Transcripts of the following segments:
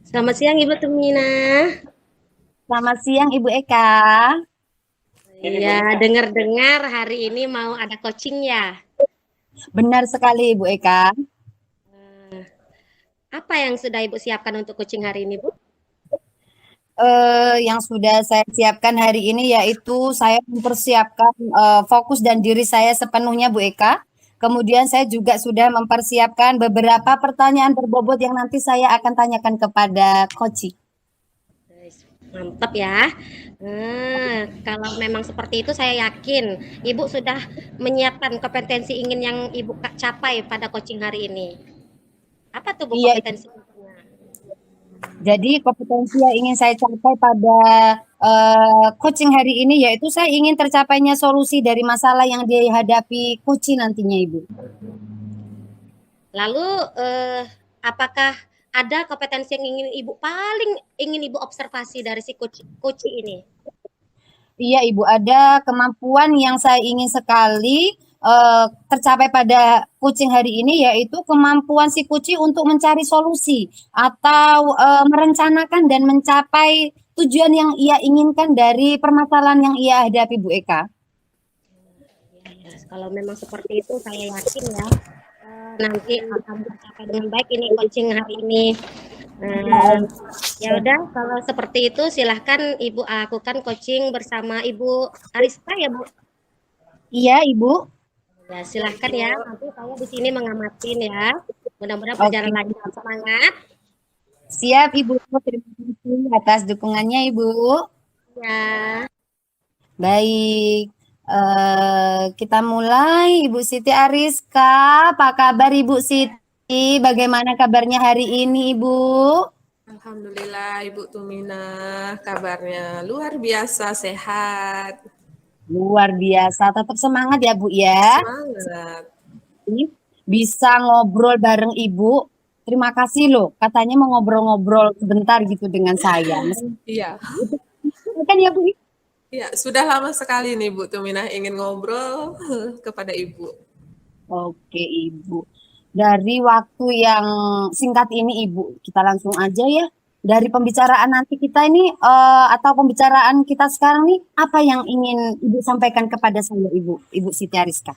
Selamat siang Ibu Tumina. Selamat siang Ibu Eka. Iya, dengar-dengar hari ini mau ada coaching ya. Benar sekali Ibu Eka. Apa yang sudah Ibu siapkan untuk coaching hari ini, Bu? Yang sudah saya siapkan hari ini yaitu saya mempersiapkan fokus dan diri saya sepenuhnya Bu Eka. Kemudian saya juga sudah mempersiapkan beberapa pertanyaan berbobot yang nanti saya akan tanyakan kepada coach. Mantap ya. Kalau memang seperti itu saya yakin Ibu sudah menyiapkan kompetensi ingin yang Ibu capai pada coaching hari ini. Apa tuh Bu Iya, kompetensi? jadi kompetensi yang ingin saya capai pada coaching hari ini yaitu saya ingin tercapainya solusi dari masalah yang dihadapi coach nantinya Ibu. Lalu apakah ada kompetensi yang ingin Ibu observasi dari si coach ini? Iya, Ibu, ada kemampuan yang saya ingin sekali tercapai pada kucing hari ini, yaitu kemampuan si kucing untuk mencari solusi atau merencanakan dan mencapai tujuan yang ia inginkan dari permasalahan yang ia hadapi, Bu Eka. Ya, kalau memang seperti itu, saya yakin ya nanti akan tercapai dengan baik ini coaching hari ini. Ya udah, kalau seperti itu silahkan Ibu lakukan coaching bersama Ibu Ariska ya Bu. Iya, Ibu. Ya silahkan ya, nanti saya di sini mengamatin ya. Mudah-mudahan Oke, berjalan lancar, semangat. siap, Ibu. Terima kasih atas dukungannya, Ibu. Ya, Baik, kita mulai. Ibu Siti Ariska, apa kabar Ibu Siti? Bagaimana kabarnya hari ini, Ibu? Alhamdulillah Ibu Tumina, kabarnya luar biasa sehat. Luar biasa, tetap semangat ya Bu ya. Semangat. Bisa ngobrol bareng Ibu. Terima kasih loh, katanya mau ngobrol-ngobrol sebentar gitu dengan saya. Iya. Kan ya Bu? Iya, sudah lama sekali nih Bu Tumina ingin ngobrol kepada Ibu. Oke Ibu. Dari waktu yang singkat ini Ibu, kita langsung aja ya. Dari pembicaraan nanti kita ini atau pembicaraan kita sekarang nih, apa yang ingin Ibu sampaikan kepada saya Ibu Siti Ariska?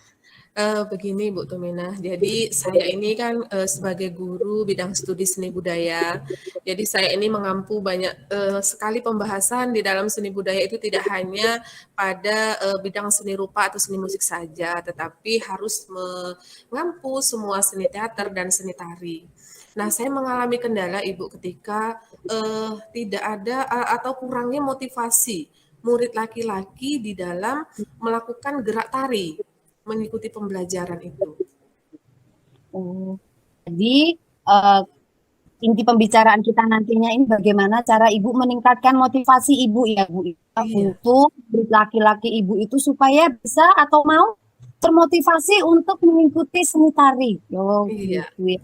Begini Bu Tumina, jadi saya ini kan sebagai guru bidang studi seni budaya, jadi saya ini mengampu banyak sekali pembahasan di dalam seni budaya itu tidak hanya pada bidang seni rupa atau seni musik saja, tetapi harus mengampu semua seni teater dan seni tari. Nah, saya mengalami kendala Ibu ketika tidak ada atau kurangnya motivasi murid laki-laki di dalam melakukan gerak tari, mengikuti pembelajaran itu. Jadi inti pembicaraan kita nantinya ini bagaimana cara Ibu meningkatkan motivasi Ibu ya Bu untuk laki-laki Ibu itu supaya bisa atau mau termotivasi untuk mengikuti seni tari. Iya. Gitu ya.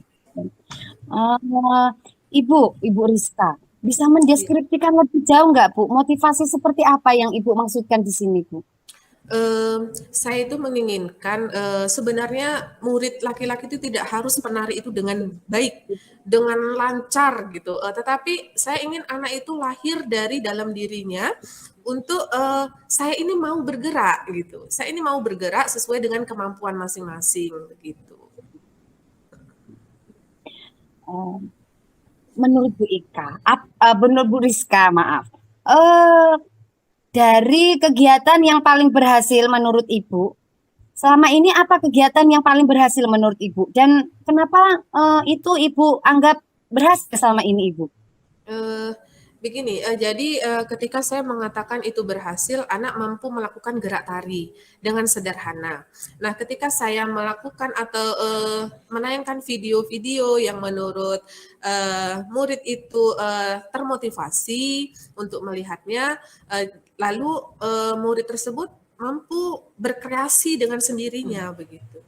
Ibu Rizka, bisa mendeskripsikan lebih jauh nggak Bu motivasi seperti apa yang Ibu maksudkan di sini Bu? Saya itu menginginkan sebenarnya murid laki-laki itu tidak harus menari itu dengan baik, dengan lancar gitu. Tetapi saya ingin anak itu lahir dari dalam dirinya untuk saya ini mau bergerak gitu. Saya ini mau bergerak sesuai dengan kemampuan masing-masing begitu. Menurut Bu Ika, menurut Bu Rizka, maaf. Dari kegiatan yang paling berhasil menurut Ibu, selama ini apa kegiatan yang paling berhasil menurut Ibu? Dan kenapa itu Ibu anggap berhasil selama ini Ibu? Begini, jadi ketika saya mengatakan itu berhasil, anak mampu melakukan gerak tari dengan sederhana. Nah, ketika saya melakukan atau menayangkan video-video yang menurut murid itu termotivasi untuk melihatnya, lalu murid tersebut mampu berkreasi dengan sendirinya begitu.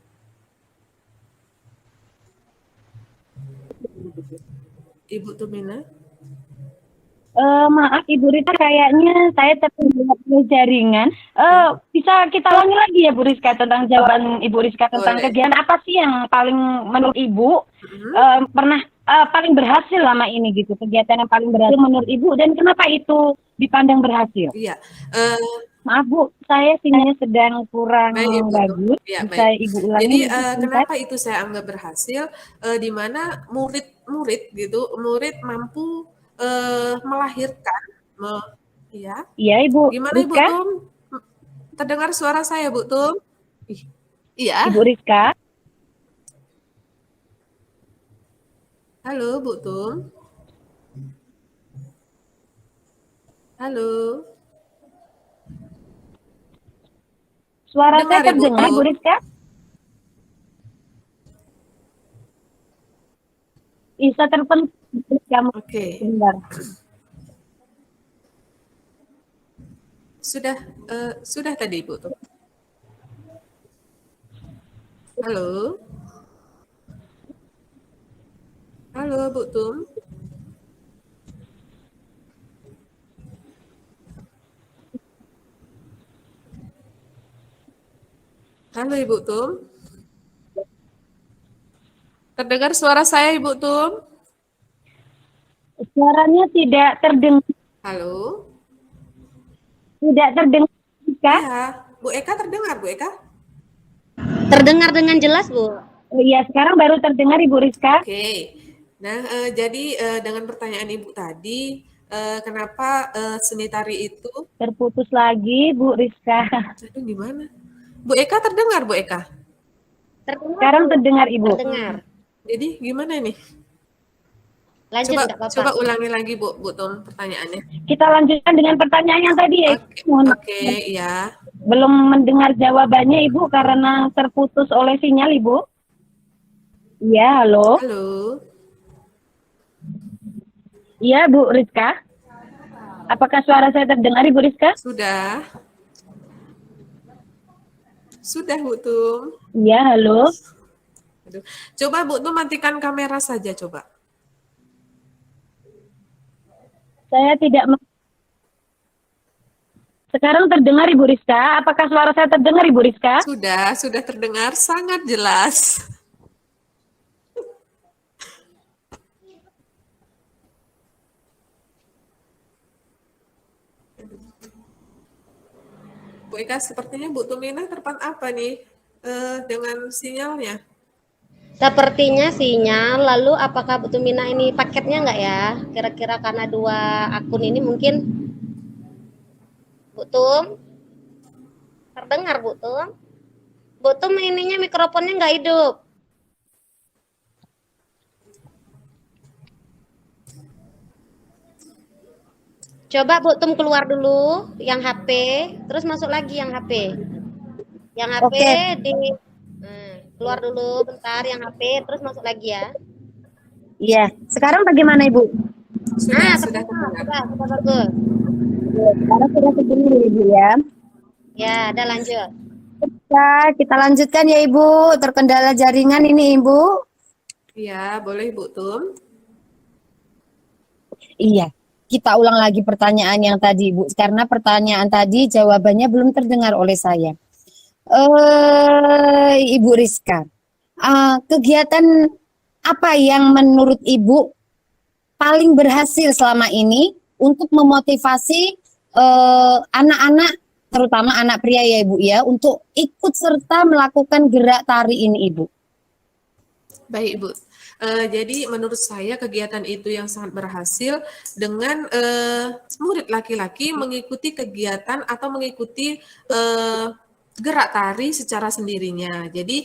Ibu Tumina? Maaf Ibu Rita, kayaknya saya terlihat jaringan. Bisa bisa kita ulangi lagi ya Bu Rizka tentang jawaban Ibu Rizka tentang Boleh. kegiatan apa sih yang paling menurut Ibu pernah paling berhasil lama ini gitu, kegiatan yang paling berhasil menurut Ibu dan kenapa itu dipandang berhasil? Iya. Maaf Bu, saya sinyalnya sedang kurang Baik, Ibu. bagus. Ya, Bisa baik. Ibu ulangi Jadi mungkin singkat? kenapa itu saya anggap berhasil? Di mana murid-murid gitu, murid mampu melahirkan, ya. Iya Ibu Gimana Ibu Rizka? Tum? Terdengar suara saya Bu Tum? Iya. Ibu Rizka? Halo Bu Tum. Halo. Suara Dengar, saya Ibu terdengar Tum. Ibu Rizka? Bisa terpenting kamu Oke. sebentar. Sudah tadi Ibu Tum. Halo. Halo Bu Tum. Halo Ibu Tum. Terdengar suara saya Ibu Tum? Suaranya tidak terdengar. Halo. Tidak terdengar Rizka? Iya. Bu Eka terdengar Bu Eka? Terdengar dengan jelas, Bu. Oh iya, sekarang baru terdengar Ibu Rizka. Oke. Nah, jadi dengan pertanyaan Ibu tadi, kenapa seni tari itu? Terputus lagi Bu Rizka. Aduh, gimana? Bu Eka terdengar Bu Eka? Terdengar, Sekarang Bu. terdengar Ibu. Terdengar. Jadi gimana nih? Lanjut, nggak apa-apa. Coba ulangi lagi Bu Tum pertanyaannya. Kita lanjutkan dengan pertanyaan yang tadi ya. Oke, ya. Belum mendengar jawabannya Ibu karena terputus oleh sinyal Ibu. Iya, halo. Halo. Iya Bu Rizka. Apakah suara saya terdengar Ibu Rizka? Sudah. Sudah Bu Tum. Iya, halo. Aduh. Coba Bu Tum matikan kamera saja coba. Saya tidak Sekarang terdengar Ibu Rizka. Apakah suara saya terdengar Ibu Rizka? Sudah terdengar sangat jelas. Bu Eka, sepertinya Bu Tumina terpant apa nih dengan sinyalnya? Sepertinya sinyal, lalu apakah Bu Tumina ini paketnya nggak ya? Kira-kira karena 2 akun ini mungkin. Bu Tum? Terdengar Bu Tum? Bu Tum ininya mikrofonnya nggak hidup. Coba Bu Tum keluar dulu yang HP, terus masuk lagi yang HP. Yang HP Oke. keluar dulu bentar yang HP, terus masuk lagi ya. Iya. Sekarang bagaimana Ibu? Sudah terdengar, terdengar. sudah bagus. Sekarang sudah terdengar Ibu ya. Ya, ada lanjut. Kita lanjutkan ya Ibu. Terkendala jaringan ini Ibu. Iya, boleh Bu Tum. Iya. Kita ulang lagi pertanyaan yang tadi Bu. Karena pertanyaan tadi jawabannya belum terdengar oleh saya. Ibu Rizka, kegiatan apa yang menurut Ibu paling berhasil selama ini untuk memotivasi anak-anak, terutama anak pria ya Ibu ya, untuk ikut serta melakukan gerak tari ini Ibu? Baik Ibu. Jadi menurut saya kegiatan itu yang sangat berhasil dengan murid laki-laki mengikuti kegiatan atau mengikuti gerak tari secara sendirinya. Jadi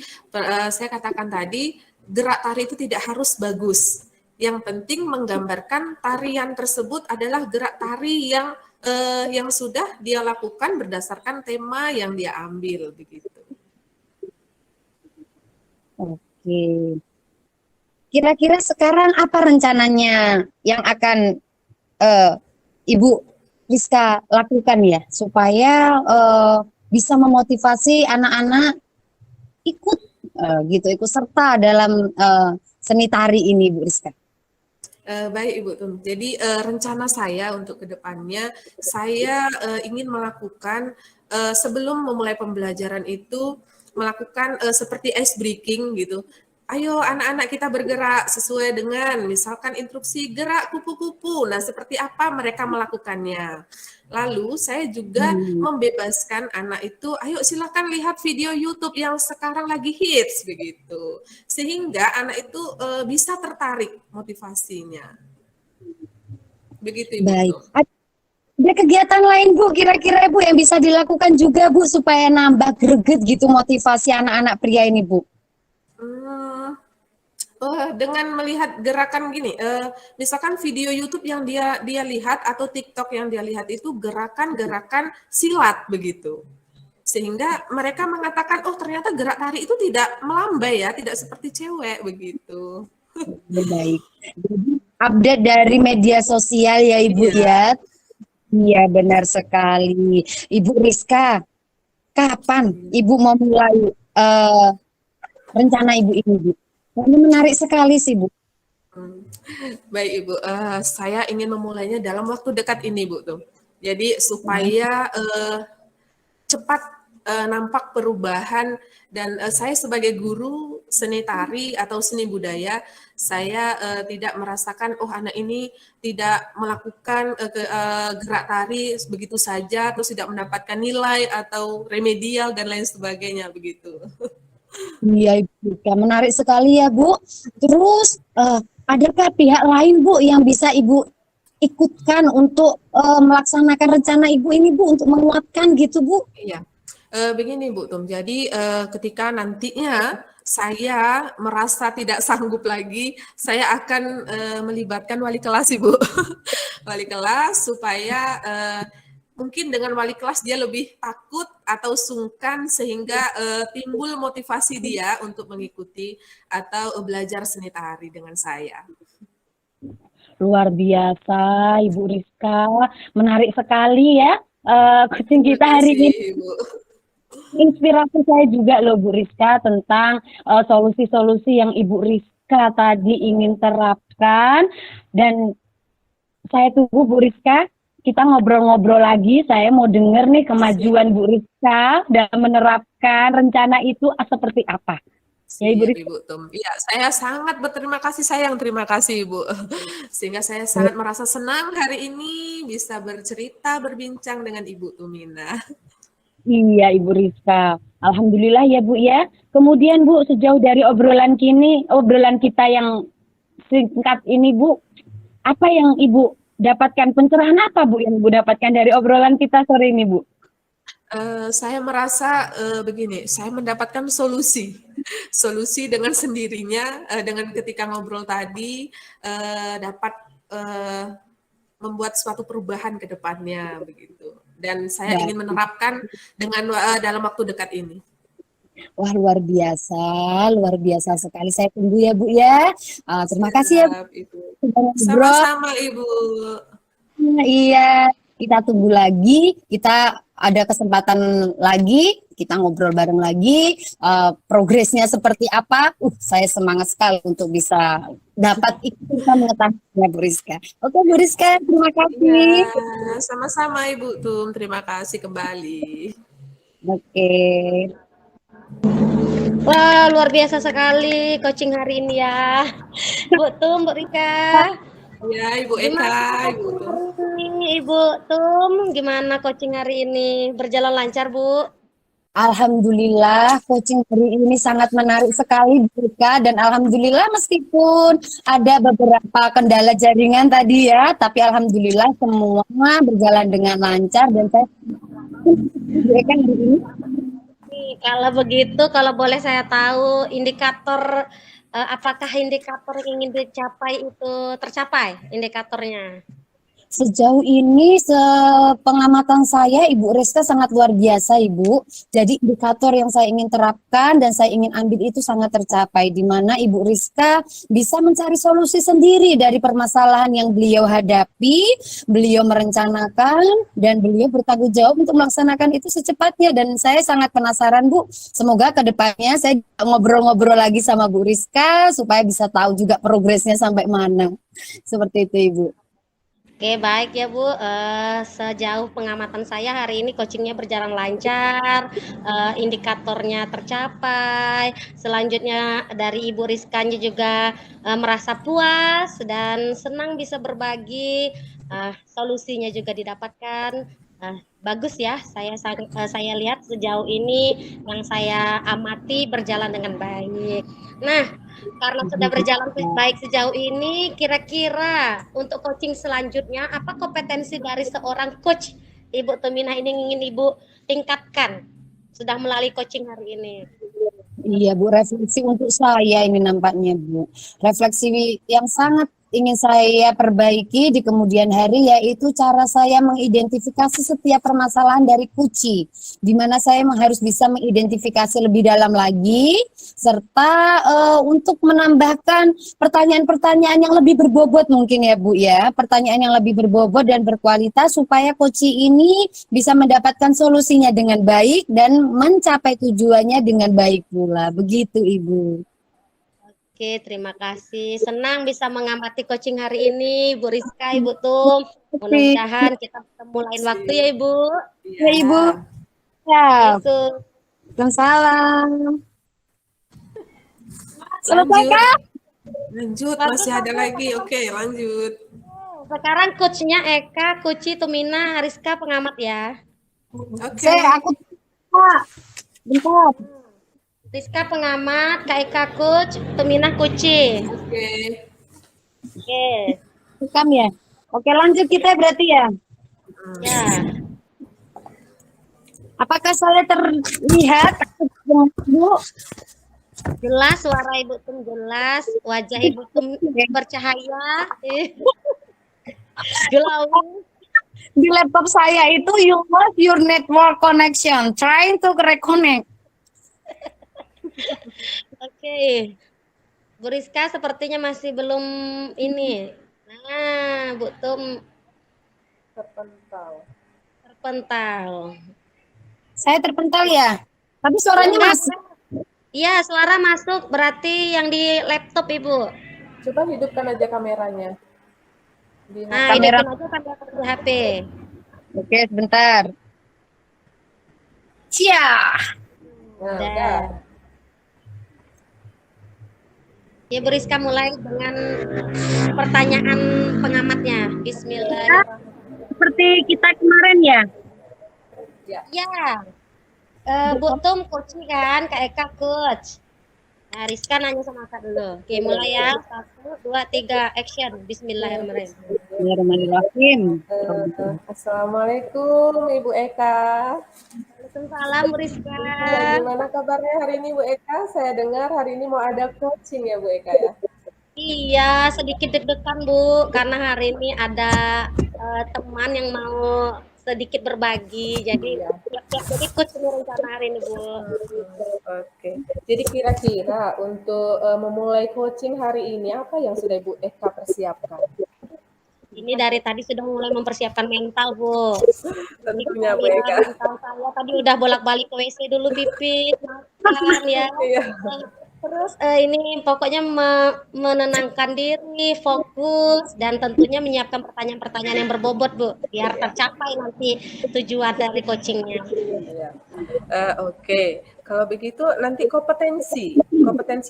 saya katakan tadi gerak tari itu tidak harus bagus. Yang penting menggambarkan tarian tersebut adalah gerak tari yang sudah dia lakukan berdasarkan tema yang dia ambil begitu. Oke. Kira-kira sekarang apa rencananya yang akan Ibu Rizka lakukan ya supaya bisa memotivasi anak-anak ikut ikut serta dalam seni tari ini Bu Rizka? Baik Ibu Tum. Jadi rencana saya untuk kedepannya, saya ingin melakukan sebelum memulai pembelajaran itu melakukan seperti ice breaking gitu. Ayo anak-anak kita bergerak sesuai dengan misalkan instruksi gerak kupu-kupu. Nah, seperti apa mereka melakukannya. Lalu saya juga membebaskan anak itu, ayo silakan lihat video YouTube yang sekarang lagi hits begitu. Sehingga anak itu bisa tertarik motivasinya. Begitu Ibu Baik. Tum. Ada kegiatan lain Bu, kira-kira Bu yang bisa dilakukan juga Bu supaya nambah greget gitu motivasi anak-anak pria ini Bu? Hmm, dengan melihat gerakan gini, misalkan video YouTube yang dia lihat atau TikTok yang dia lihat itu gerakan-gerakan silat begitu. Sehingga mereka mengatakan, oh ternyata gerak tari itu tidak melambai ya, tidak seperti cewek begitu. Baik. Jadi update dari media sosial ya Ibu Iya. ya. Iya benar sekali. Ibu Rizka, kapan Ibu mau mulai rencana Ibu ini Bu? Ini menarik sekali sih Bu. Baik Ibu, saya ingin memulainya dalam waktu dekat ini Bu tuh. Jadi supaya cepat nampak perubahan dan saya sebagai guru seni tari atau seni budaya, saya tidak merasakan oh anak ini tidak melakukan gerak tari begitu saja atau tidak mendapatkan nilai atau remedial dan lain sebagainya begitu. Iya Ibu, menarik sekali ya Bu. Terus adakah pihak lain Bu yang bisa Ibu ikutkan untuk melaksanakan rencana Ibu ini Bu untuk menguatkan gitu Bu? Iya. Begini Bu Tum, jadi ketika nantinya saya merasa tidak sanggup lagi, saya akan melibatkan wali kelas Ibu. Wali kelas supaya mungkin dengan wali kelas dia lebih takut atau sungkan sehingga timbul motivasi dia untuk mengikuti atau belajar seni tari dengan saya. Luar biasa Ibu Rizka, menarik sekali ya kucing kita hari ini. Ibu. Inspirasi saya juga loh Bu Rizka tentang solusi-solusi yang Ibu Rizka tadi ingin terapkan, dan saya tunggu Bu Rizka, kita ngobrol-ngobrol lagi. Saya mau dengar nih kemajuan Bu Rizka dalam menerapkan rencana itu seperti apa. Ya Ibu Rizka. Ibu Tum. Iya, saya sangat berterima kasih, sayang terima kasih Ibu. Sehingga saya sangat merasa senang hari ini bisa bercerita, berbincang dengan Ibu Tumina. Iya Ibu Rizka, alhamdulillah ya Bu ya. Kemudian Bu, sejauh dari obrolan kita yang singkat ini Bu, apa yang Ibu dapatkan, pencerahan apa Bu yang Ibu dapatkan dari obrolan kita sore ini Bu? Saya merasa begini, saya mendapatkan solusi dengan sendirinya, dengan ketika ngobrol tadi dapat membuat suatu perubahan ke depannya begitu. Dan saya ingin menerapkan dengan dalam waktu dekat ini. Wah luar biasa sekali. Saya tunggu ya Bu ya. Terima kasih ya Bu. Ibu. Ngobrol. Sama-sama Ibu. Iya, kita tunggu lagi. Kita ada kesempatan lagi. Kita ngobrol bareng lagi. Progresnya seperti apa? Saya semangat sekali untuk bisa dapat ikut mengetahuinya Bu Rizka. Oke Bu Rizka, terima kasih. Ya, sama-sama Ibu Tum. Terima kasih kembali. Oke. Wah, luar biasa sekali coaching hari ini ya. Bu Tum, Bu Rika. Ya, Ibu Eka, Ibu Tum. Ibu Tum, gimana coaching hari ini? Berjalan lancar, Bu? Alhamdulillah, coaching hari ini sangat menarik sekali, Bu Rika. Dan alhamdulillah meskipun ada beberapa kendala jaringan tadi ya, tapi alhamdulillah semua berjalan dengan lancar dan saya Bu Rika hari ini. Kalau begitu, kalau boleh saya tahu indikator apakah indikator yang ingin dicapai itu tercapai indikatornya? Sejauh ini sepengamatan saya Ibu Rizka sangat luar biasa Ibu. Jadi indikator yang saya ingin terapkan dan saya ingin ambil itu sangat tercapai di mana Ibu Rizka bisa mencari solusi sendiri dari permasalahan yang beliau hadapi, beliau merencanakan dan beliau bertanggung jawab untuk melaksanakan itu secepatnya dan saya sangat penasaran Bu. Semoga kedepannya saya ngobrol-ngobrol lagi sama Bu Rizka supaya bisa tahu juga progresnya sampai mana. Seperti itu Ibu. Oke, baik ya Bu. Sejauh pengamatan saya hari ini coachingnya berjalan lancar, indikatornya tercapai. Selanjutnya dari Ibu Rizkanya juga merasa puas dan senang bisa berbagi. Solusinya juga didapatkan. Bagus ya, saya lihat sejauh ini yang saya amati berjalan dengan baik. Nah, karena sudah berjalan baik sejauh ini, kira-kira untuk coaching selanjutnya, apa kompetensi dari seorang coach Ibu Tuminah ini ingin Ibu tingkatkan sudah melalui coaching hari ini? Iya Bu, refleksi untuk saya ini nampaknya Bu. Refleksi yang sangat ingin saya perbaiki di kemudian hari yaitu cara saya mengidentifikasi setiap permasalahan dari Kuci. Di mana saya harus bisa mengidentifikasi lebih dalam lagi serta untuk menambahkan pertanyaan-pertanyaan yang lebih berbobot mungkin ya Bu ya. Pertanyaan yang lebih berbobot dan berkualitas supaya Kuci ini bisa mendapatkan solusinya dengan baik dan mencapai tujuannya dengan baik pula. Begitu Ibu. Oke, terima kasih. Senang bisa mengamati coaching hari ini, Bu Rizka, Ibu Tum. Mudah-mudahan kita ketemu lain waktu ya, Ibu. Ya Ibu. Ya. Itu. Waalaikumsalam. Lanjut, masih ada lagi. Oke, lanjut. Sekarang coachnya Eka, Kuci, Tumina, Rizka pengamat ya. Oke. Aku bentar. Rizka pengamat, Kak Eka coach, Tumina Kuci. Oke. Oke. Rekam ya. Oke, lanjut kita berarti ya. Ya. Apakah saya terlihat Bu? Jelas suara Ibu Tum jelas, wajah Ibu Tum bercahaya. Glowing. Di laptop saya itu you lost your network connection, trying to reconnect. Oke. Bu Rizka sepertinya masih belum ini. Nah, Bu Tum terpental. Saya terpental ya. Tapi suaranya Enggak, masih. iya, suara masuk berarti yang di laptop Ibu. Coba hidupkan aja kameranya. Nah, Kamera. hidupin aja kamera di HP. Oke, sebentar. Cia. Nah, Udah. udah. Ya, Bu Rizka mulai dengan pertanyaan pengamatnya. Bismillahirrahmanirrahim. Seperti kita kemarin ya. Ya. Bu Tum coach kan, Kak Eka coach. Nah, Rizka nanya sama Kak dulu. Oke, mulai ya. 1, 2, 3, action. Bismillahirrahmanirrahim. Bismillahirrahmanirrahim. Assalamualaikum Ibu Eka. Waalaikumsalam Bu Rizka. Gimana kabarnya hari ini Bu Eka? Saya dengar hari ini mau ada coaching ya Bu Eka ya? Iya, sedikit deg-degan Bu, karena hari ini ada teman yang mau sedikit berbagi. Jadi coach ini rencana hari ini Bu. Oke. Jadi kira-kira untuk memulai coaching hari ini apa yang sudah Ibu Eka persiapkan? Ini dari tadi sudah mulai mempersiapkan mental Bu. Tentunya Bu Ya, Eka. mental saya tadi udah bolak-balik ke WC dulu pipis, makan ya. Iya. Terus ini pokoknya menenangkan diri, fokus, dan tentunya menyiapkan pertanyaan-pertanyaan yang berbobot Bu, biar tercapai nanti tujuan dari coachingnya. Iya. Oke. Kalau begitu nanti kompetensi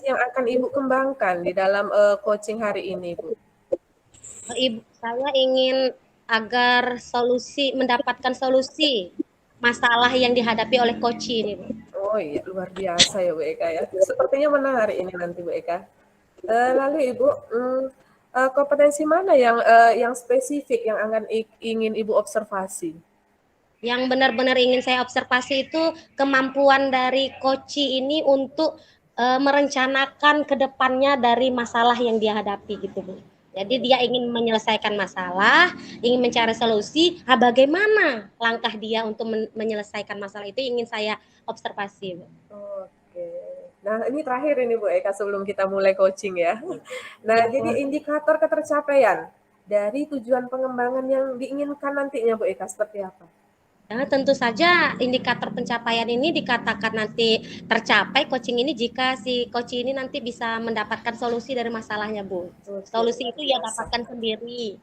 yang akan Ibu kembangkan di dalam coaching hari ini Bu. Ibu, saya ingin agar mendapatkan solusi masalah yang dihadapi oleh coach ini Bu. Oh iya, luar biasa ya Bu Eka ya. Sepertinya menarik ini nanti Bu Eka. Lalu Ibu, kompetensi mana yang spesifik yang akan ingin Ibu observasi? Yang benar-benar ingin saya observasi itu kemampuan dari coach ini untuk merencanakan ke depannya dari masalah yang dia hadapi gitu Bu. Jadi dia ingin menyelesaikan masalah, ingin mencari solusi. Bagaimana langkah dia untuk menyelesaikan masalah itu ingin saya observasi, Bu. Oke. Nah, ini terakhir ini Bu Eka sebelum kita mulai coaching ya. Nah, jadi indikator ketercapaian dari tujuan pengembangan yang diinginkan nantinya Bu Eka seperti apa? Nah, tentu saja indikator pencapaian ini dikatakan nanti tercapai coaching ini jika si coach ini nanti bisa mendapatkan solusi dari masalahnya, Bu. Solusi itu ya dapatkan sendiri,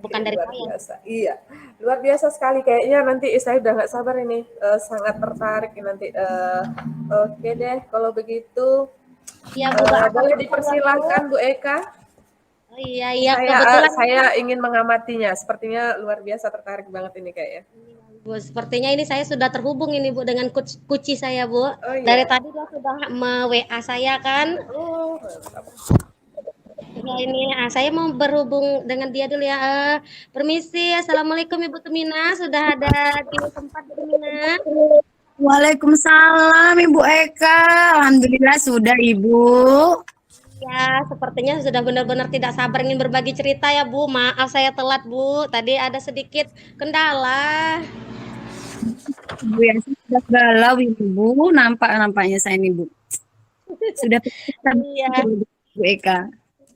bukan dari luar saya. biasa. Iya, luar biasa sekali. Kayaknya nanti saya udah nggak sabar ini, sangat tertarik nanti. Oke deh, kalau begitu Ya, Bu, boleh dipersilahkan Bu Eka. Oh, iya, Saya, kebetulan saya ingin mengamatinya. Sepertinya luar biasa tertarik banget ini kayaknya. Bu, sepertinya ini saya sudah terhubung ini Bu dengan kuci saya, Bu. Oh Dari iya. tadi dia sudah WA saya kan. Oh, mantap. Ya ini saya mau berhubung dengan dia dulu ya. Permisi, Assalamualaikum Ibu Tumina, sudah ada di tempat Bu Tumina. Waalaikumsalam Ibu Eka. Alhamdulillah sudah Ibu. Ya, sepertinya sudah benar-benar tidak sabar ingin berbagi cerita ya Bu. Maaf saya telat Bu. Tadi ada sedikit kendala. Ibu yang sudah galau Ibu. Nampaknya saya ini Bu. Sudah Iya. Bu Eka.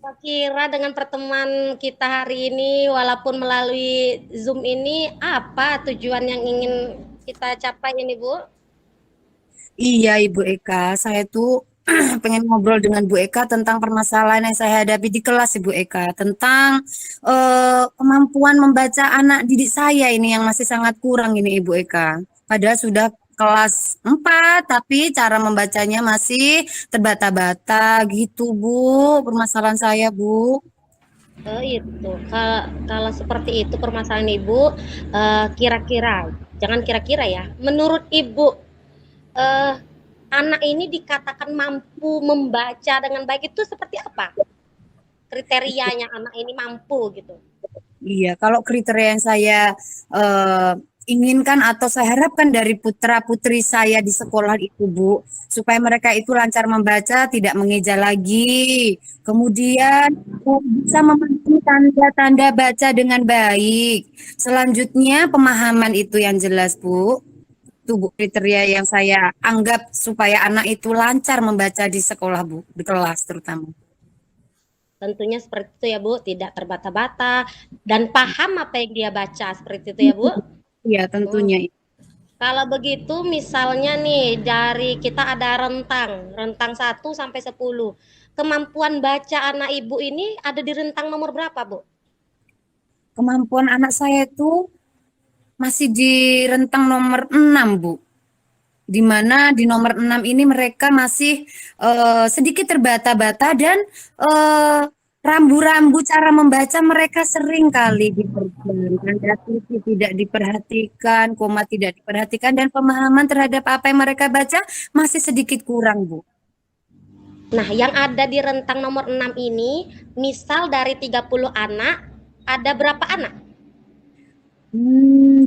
Saya kira dengan pertemuan kita hari ini, walaupun melalui Zoom ini, apa tujuan yang ingin kita capai ini, Bu? Iya Ibu Eka, saya tuh pengen ngobrol dengan Bu Eka tentang permasalahan yang saya hadapi di kelas Ibu Eka, tentang kemampuan membaca anak didik saya ini yang masih sangat kurang ini Ibu Eka. Padahal sudah kelas 4, tapi cara membacanya masih terbata-bata gitu Bu, permasalahan saya Bu. Oh itu, kalau seperti itu permasalahan Ibu, kira-kira, jangan kira-kira ya, menurut Ibu, anak ini dikatakan mampu membaca dengan baik itu seperti apa? Kriterianya anak ini mampu gitu. Iya, kalau kriteria yang saya inginkan atau saya harapkan dari putra-putri saya di sekolah itu, Bu, supaya mereka itu lancar membaca, tidak mengeja lagi. Kemudian bisa memahami tanda-tanda baca dengan baik. Selanjutnya pemahaman itu yang jelas, Bu. Itu Bu kriteria yang saya anggap supaya anak itu lancar membaca di sekolah, Bu, di kelas terutama. Tentunya seperti itu ya Bu, tidak terbata-bata dan paham apa yang dia baca seperti itu ya Bu. Iya, tentunya. Kalau begitu misalnya nih dari kita ada rentang 1 sampai 10. Kemampuan baca anak Ibu ini ada di rentang nomor berapa, Bu? Kemampuan anak saya itu masih di rentang nomor 6, Bu. Di mana di nomor 6 ini mereka masih sedikit terbata-bata dan rambu-rambu cara membaca mereka sering kali diperhatikan, tanda titik tidak diperhatikan, koma tidak diperhatikan, dan pemahaman terhadap apa yang mereka baca masih sedikit kurang, Bu. Nah, yang ada di rentang nomor 6 ini, misal dari 30 anak, ada berapa anak?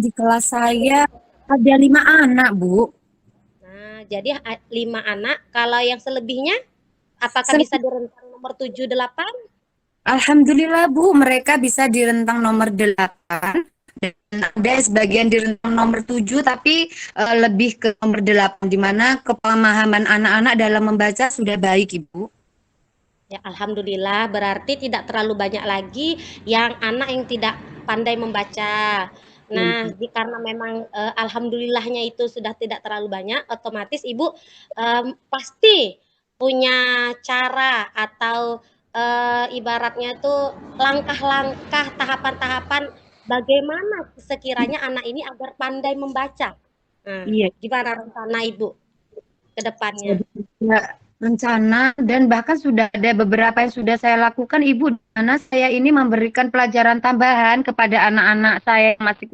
Di kelas saya ada 5 anak, Bu. Nah, jadi 5 anak. Kalau yang selebihnya, apakah bisa di rentang nomor 7, 8? Alhamdulillah Bu, mereka bisa di rentang nomor 8 dan ada sebagian di rentang nomor 7 tapi lebih ke nomor 8 di mana kepemahaman anak-anak dalam membaca sudah baik Ibu. Ya, alhamdulillah berarti tidak terlalu banyak lagi yang anak yang tidak pandai membaca. Nah, karena memang alhamdulillahnya itu sudah tidak terlalu banyak, otomatis Ibu pasti punya cara atau ibaratnya tuh langkah-langkah, tahapan-tahapan bagaimana sekiranya anak ini agar pandai membaca. Nah, Iya. gimana rencana Ibu ke depannya? Ya, rencana dan bahkan sudah ada beberapa yang sudah saya lakukan Ibu, di mana saya ini memberikan pelajaran tambahan kepada anak-anak saya yang masih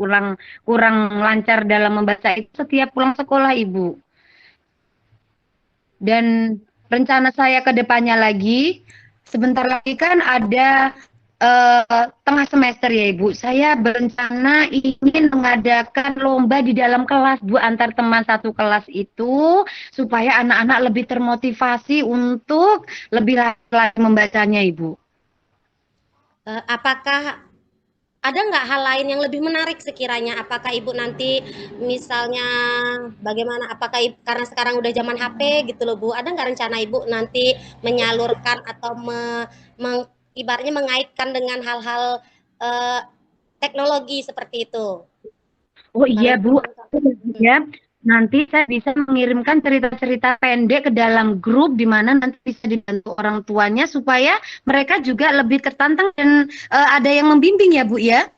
kurang lancar dalam membaca itu setiap pulang sekolah Ibu. Dan rencana saya ke depannya lagi, sebentar lagi kan ada tengah semester ya Ibu. Saya berencana ingin mengadakan lomba di dalam kelas Bu, antar teman satu kelas itu, supaya anak-anak lebih termotivasi untuk lebih lagi membacanya Ibu. apakah ada nggak hal lain yang lebih menarik sekiranya? Apakah Ibu nanti misalnya bagaimana? Apakah karena sekarang udah zaman HP gitu loh Bu, ada nggak rencana Ibu nanti menyalurkan atau ibaratnya mengaitkan dengan hal-hal eh, teknologi seperti itu? Oh Kalau iya Bu, hmm. ya. Nanti saya bisa mengirimkan cerita-cerita pendek ke dalam grup di mana nanti bisa dibantu orang tuanya supaya mereka juga lebih tertantang dan ada yang membimbing ya Bu ya.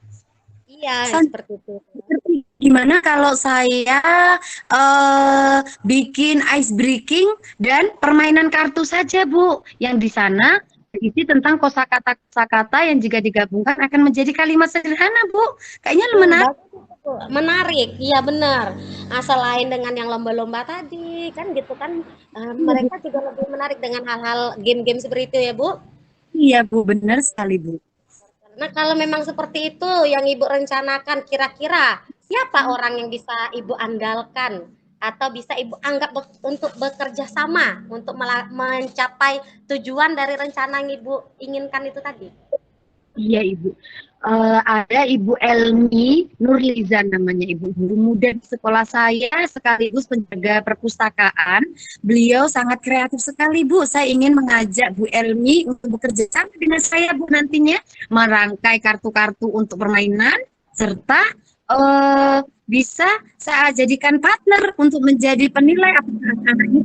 Iya, San- seperti itu. Gimana kalau saya bikin ice breaking dan permainan kartu saja, Bu, yang di sana berisi tentang kosakata-kosakata yang jika digabungkan akan menjadi kalimat sederhana, Bu. Kayaknya menarik. Bagus itu, Bu. Menarik, iya benar. Selain dengan yang lomba-lomba tadi, kan gitu kan, mereka juga lebih menarik dengan hal-hal game-game seperti itu ya, Bu. Iya, Bu, benar sekali, Bu. Nah, kalau memang seperti itu yang Ibu rencanakan, kira-kira siapa orang yang bisa Ibu andalkan atau bisa Ibu anggap untuk bekerja sama untuk mencapai tujuan dari rencana yang Ibu inginkan itu tadi? Iya Ibu. Ada Ibu Elmi Nurliza namanya, Ibu guru muda di sekolah saya sekaligus penjaga perpustakaan. Beliau sangat kreatif sekali Bu. Saya ingin mengajak Bu Elmi untuk bekerja sama dengan saya Bu nantinya merangkai kartu-kartu untuk permainan serta bisa saya jadikan partner untuk menjadi penilai apakah anak-anaknya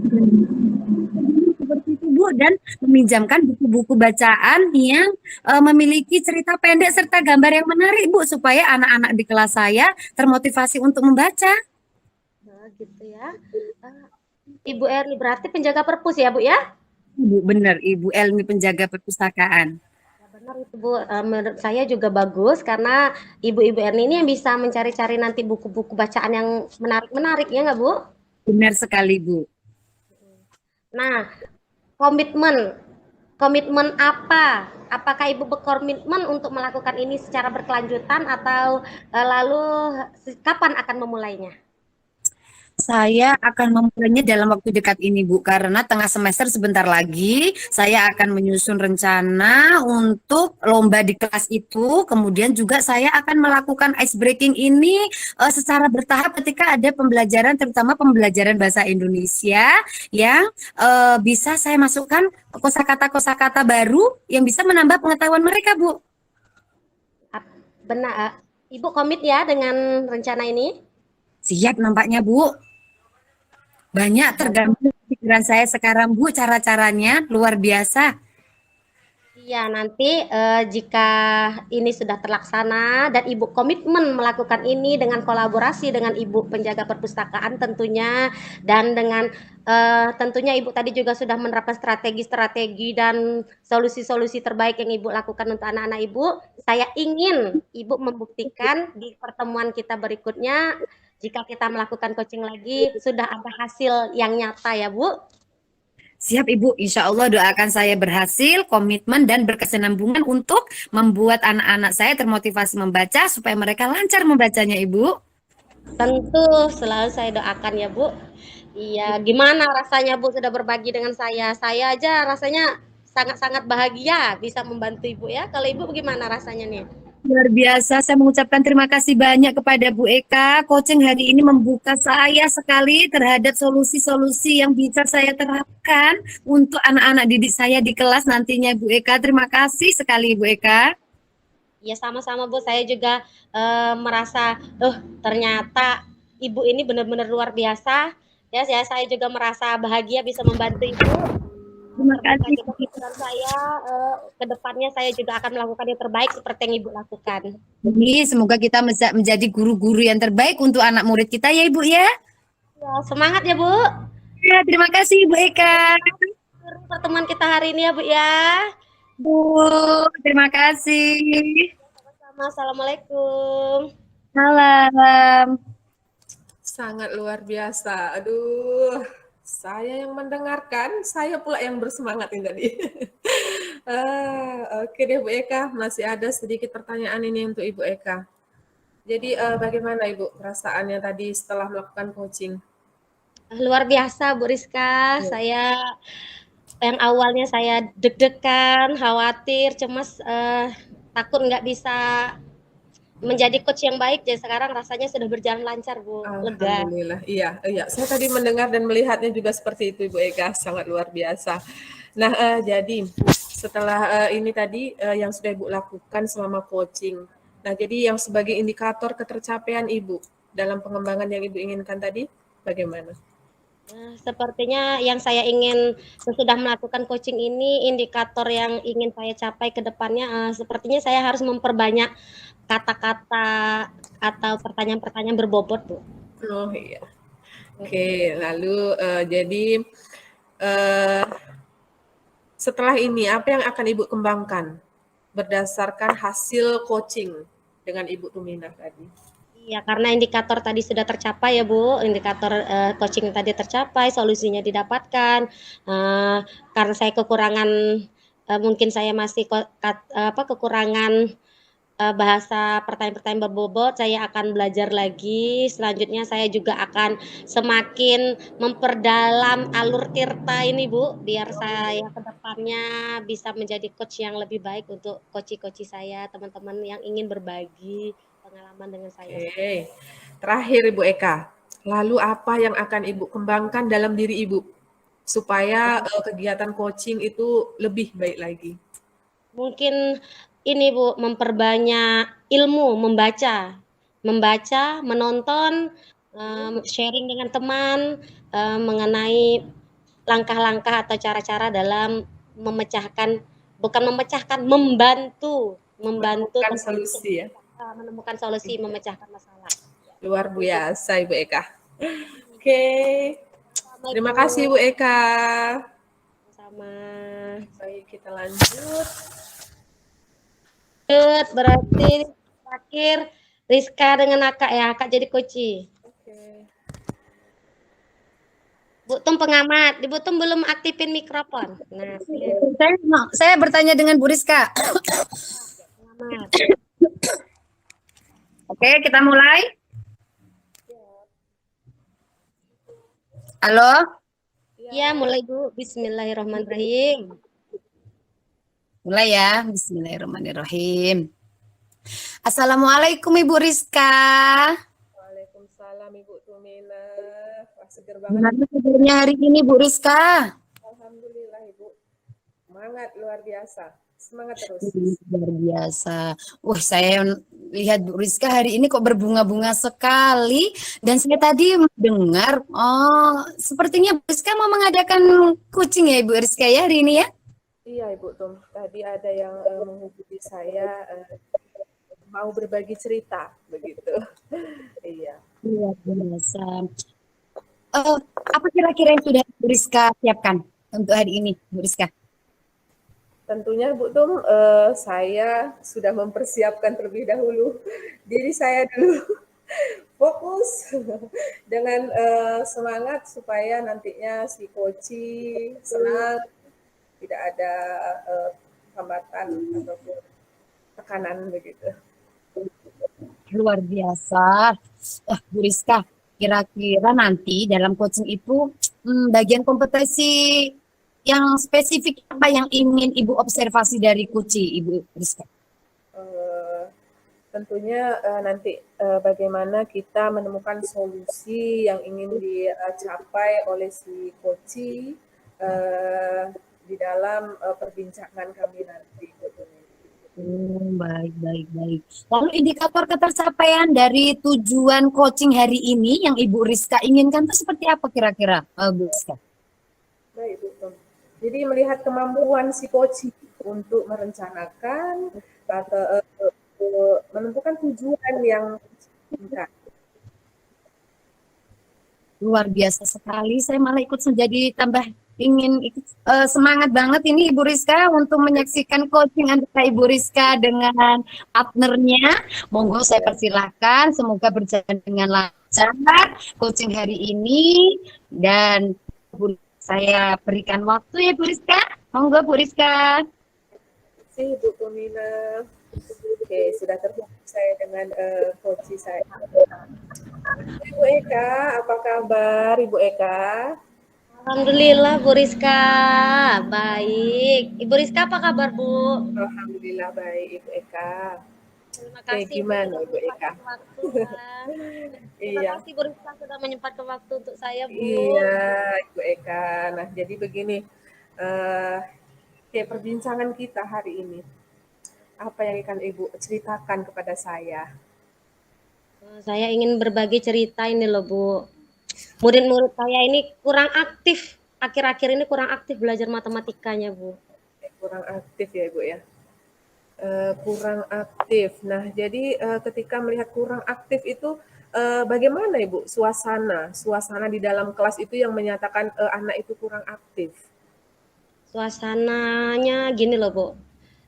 seperti itu Bu, dan meminjamkan buku-buku bacaan yang memiliki cerita pendek serta gambar yang menarik Bu, supaya anak-anak di kelas saya termotivasi untuk membaca. Nah, gitu ya. Eh, Ibu Erni berarti penjaga perpus ya, Bu ya? Bu, benar Ibu Elmi penjaga perpustakaan. Ya, benar itu Bu. Menurut saya juga bagus karena Ibu-Ibu Erni ini yang bisa mencari-cari nanti buku-buku bacaan yang menarik-menarik ya nggak Bu? Benar sekali Bu. Nah, komitmen komitmen apa? Apakah Ibu berkomitmen untuk melakukan ini secara berkelanjutan atau lalu kapan akan memulainya? Saya akan memulainya dalam waktu dekat ini, Bu, karena tengah semester sebentar lagi saya akan menyusun rencana untuk lomba di kelas itu. Kemudian juga saya akan melakukan ice breaking ini secara bertahap ketika ada pembelajaran, terutama pembelajaran bahasa Indonesia yang bisa saya masukkan kosakata-kosakata baru yang bisa menambah pengetahuan mereka, Bu. Benar, Ibu komit ya dengan rencana ini? Siap nampaknya, Bu. Banyak tergantung pikiran saya sekarang, Bu, cara-caranya luar biasa. Iya, nanti jika ini sudah terlaksana dan Ibu komitmen melakukan ini dengan kolaborasi dengan Ibu penjaga perpustakaan tentunya dan dengan tentunya Ibu tadi juga sudah menerapkan strategi-strategi dan solusi-solusi terbaik yang Ibu lakukan untuk anak-anak Ibu. Saya ingin Ibu membuktikan di pertemuan kita berikutnya jika kita melakukan coaching lagi sudah ada hasil yang nyata ya, Bu. Siap Ibu, insya Allah doakan saya berhasil, komitmen dan berkesinambungan untuk membuat anak-anak saya termotivasi membaca supaya mereka lancar membacanya Ibu. Tentu selalu saya doakan ya Bu. Iya, gimana rasanya Bu sudah berbagi dengan saya? Saya aja rasanya sangat-sangat bahagia bisa membantu Ibu ya. Kalau Ibu bagaimana rasanya nih? Luar biasa, saya mengucapkan terima kasih banyak kepada Bu Eka. Coaching hari ini membuka saya sekali terhadap solusi-solusi yang bisa saya terapkan untuk anak-anak didik saya di kelas nantinya Bu Eka. Terima kasih sekali Bu Eka. Ya sama-sama Bu, saya juga merasa, ternyata Ibu ini benar-benar luar biasa. Ya, saya juga merasa bahagia bisa membantu Ibu. Terima Terbuka kasih. juga pikiran saya, ke depannya saya juga akan melakukan yang terbaik seperti yang Ibu lakukan. Ini semoga kita menjadi guru-guru yang terbaik untuk anak murid kita ya Ibu ya. Ya, semangat ya Bu. Ya, terima kasih Bu Eka. Pertemuan kita hari ini ya Bu ya. Bu, terima kasih. Sama, assalamualaikum. Salam. Sangat luar biasa. Aduh, saya yang mendengarkan, saya pula yang bersemangat ini tadi. Oke deh Bu Eka, masih ada sedikit pertanyaan ini untuk Ibu Eka. Jadi bagaimana Ibu perasaannya tadi setelah melakukan coaching? Luar biasa Bu Rizka, saya yang awalnya saya deg-degan, khawatir, cemas, takut nggak bisa menjadi coach yang baik. Jadi sekarang rasanya sudah berjalan lancar, Bu. Lega. Alhamdulillah, iya, iya. Saya tadi mendengar dan melihatnya juga seperti itu, Ibu Eka, sangat luar biasa. Nah, jadi setelah ini tadi yang sudah Ibu lakukan selama coaching. Nah, jadi yang sebagai indikator ketercapaian Ibu dalam pengembangan yang Ibu inginkan tadi, bagaimana? Sepertinya yang saya ingin sesudah melakukan coaching ini, indikator yang ingin saya capai ke depannya, sepertinya saya harus memperbanyak kata-kata atau pertanyaan-pertanyaan berbobot, Bu. Oh iya. Oke, lalu jadi eh, setelah ini apa yang akan Ibu kembangkan berdasarkan hasil coaching dengan Ibu Tuminah tadi? Iya, karena indikator tadi sudah tercapai ya, Bu. Indikator coaching tadi tercapai, solusinya didapatkan. Karena saya kekurangan, mungkin saya masih kekurangan bahasa pertanyaan-pertanyaan berbobot, saya akan belajar lagi. Selanjutnya saya juga akan semakin memperdalam alur tirta ini, Bu, biar saya ke depannya bisa menjadi coach yang lebih baik untuk coach-coach saya, teman-teman yang ingin berbagi pengalaman dengan saya. Oke, terakhir Ibu Eka, lalu apa yang akan Ibu kembangkan dalam diri Ibu supaya kegiatan coaching itu lebih baik lagi? Mungkin ini, Bu, memperbanyak ilmu, membaca, menonton, sharing dengan teman mengenai langkah-langkah atau cara-cara dalam membantu Menemukan teman untuk solusi ya. menemukan solusi memecahkan masalah. Luar biasa Ibu Eka. Oke, terima Assalamualaikum. kasih Ibu Eka. Sama. Baik, kita lanjut. Berarti terakhir Rizka dengan Akak ya, Akak jadi koci. Oke. Bu Tum pengamat, Bu Tum belum aktifin mikrofon. Nah, Saya bertanya dengan Bu Rizka. pengamat. Oke, kita mulai. Halo, Ya, mulai Bu. Bismillahirrahmanirrahim. mulai ya. Bismillahirrahmanirrahim. Assalamualaikum Ibu Rizka. Waalaikumsalam Ibu Tumina. Wah, seger Gimana banget. kabarnya hari ini Bu Rizka? Alhamdulillah Ibu. Semangat luar biasa. Semangat terus. Luar biasa. Wah, saya lihat Bu Rizka hari ini kok berbunga-bunga sekali. Dan saya tadi mendengar, oh, sepertinya Bu Rizka mau mengadakan coaching ya Ibu Rizka ya hari ini ya? Iya Ibu Tum. Tadi ada yang menghubungi saya mau berbagi cerita begitu. Iya. Luar biasa. Apa kira-kira yang sudah Bu Rizka siapkan untuk hari ini, Bu Rizka? Tentunya Bu Tum, saya sudah mempersiapkan terlebih dahulu diri saya dulu. Fokus dengan semangat supaya nantinya si coaching senang, tidak ada hambatan ataupun tekanan begitu. Luar biasa. Bu Rizka, kira-kira nanti dalam coaching itu bagian kompetensi yang spesifik apa yang ingin Ibu observasi dari coaching Ibu Rizka? Tentunya nanti bagaimana kita menemukan solusi yang ingin dicapai oleh si coaching di dalam perbincangan kami nanti. Baik. Lalu indikator ketercapaian dari tujuan coaching hari ini yang Ibu Rizka inginkan itu seperti apa kira-kira, Bu Rizka? Baik, Bu. Jadi melihat kemampuan si coaching untuk merencanakan atau menentukan tujuan yang diinginkan. Luar biasa sekali. Saya malah ikut menjadi tambah ingin ikut semangat banget ini Ibu Rizka untuk menyaksikan coaching antara Ibu Rizka dengan partnernya. Monggo saya persilahkan. Semoga berjalan dengan lancar coaching hari ini dan saya berikan waktu ya Bu Rizka. Monggo Bu Rizka. Terima kasih Bu Tumina. Oke, sudah terhubung saya dengan coach saya. Ibu Eka, apa kabar Ibu Eka? Alhamdulillah Bu Rizka, baik. Ibu Rizka apa kabar Bu? Alhamdulillah baik Ibu Eka. Terima Oke, kasih Bu gimana sudah Ibu Eka? menyempatkan waktu ya. Terima Iya, kasih Bu Rizka sudah menyempatkan waktu untuk saya Bu. iya Ibu Eka. Nah, jadi begini, eh kayak perbincangan kita hari ini, apa yang akan Ibu ceritakan kepada saya? Saya ingin berbagi cerita ini loh Bu. Murid-murid saya ini kurang aktif. Akhir-akhir ini kurang aktif belajar matematikanya Bu. Kurang aktif ya Ibu ya? Kurang aktif. Nah, jadi ketika melihat kurang aktif itu, bagaimana Ibu suasana di dalam kelas itu yang menyatakan anak itu kurang aktif? Suasananya gini loh Bu.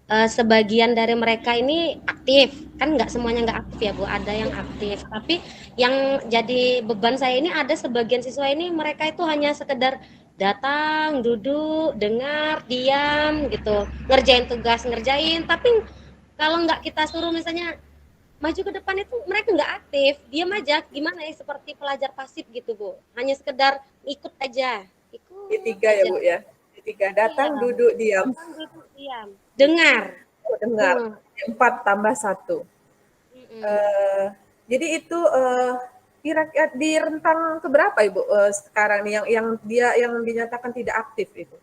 Sebagian dari mereka ini aktif, kan nggak semuanya nggak aktif ya Bu, ada yang aktif. Tapi yang jadi beban saya ini ada sebagian siswa ini mereka itu hanya sekedar datang, duduk, dengar, diam gitu, ngerjain tugas, ngerjain. Tapi kalau nggak kita suruh misalnya maju ke depan itu mereka nggak aktif, diam aja, gimana ya seperti pelajar pasif gitu Bu. Hanya sekedar ikut aja, ikut Tiga ya aja. Bu ya? Tiga Iya, datang, duduk, diam. datang, duduk, diam, dengar. Oh, dengar. Hmm. 4 tambah 1. Mm-mm. Jadi itu kira-kira di rentang keberapa Ibu sekarang nih yang dinyatakan tidak aktif itu?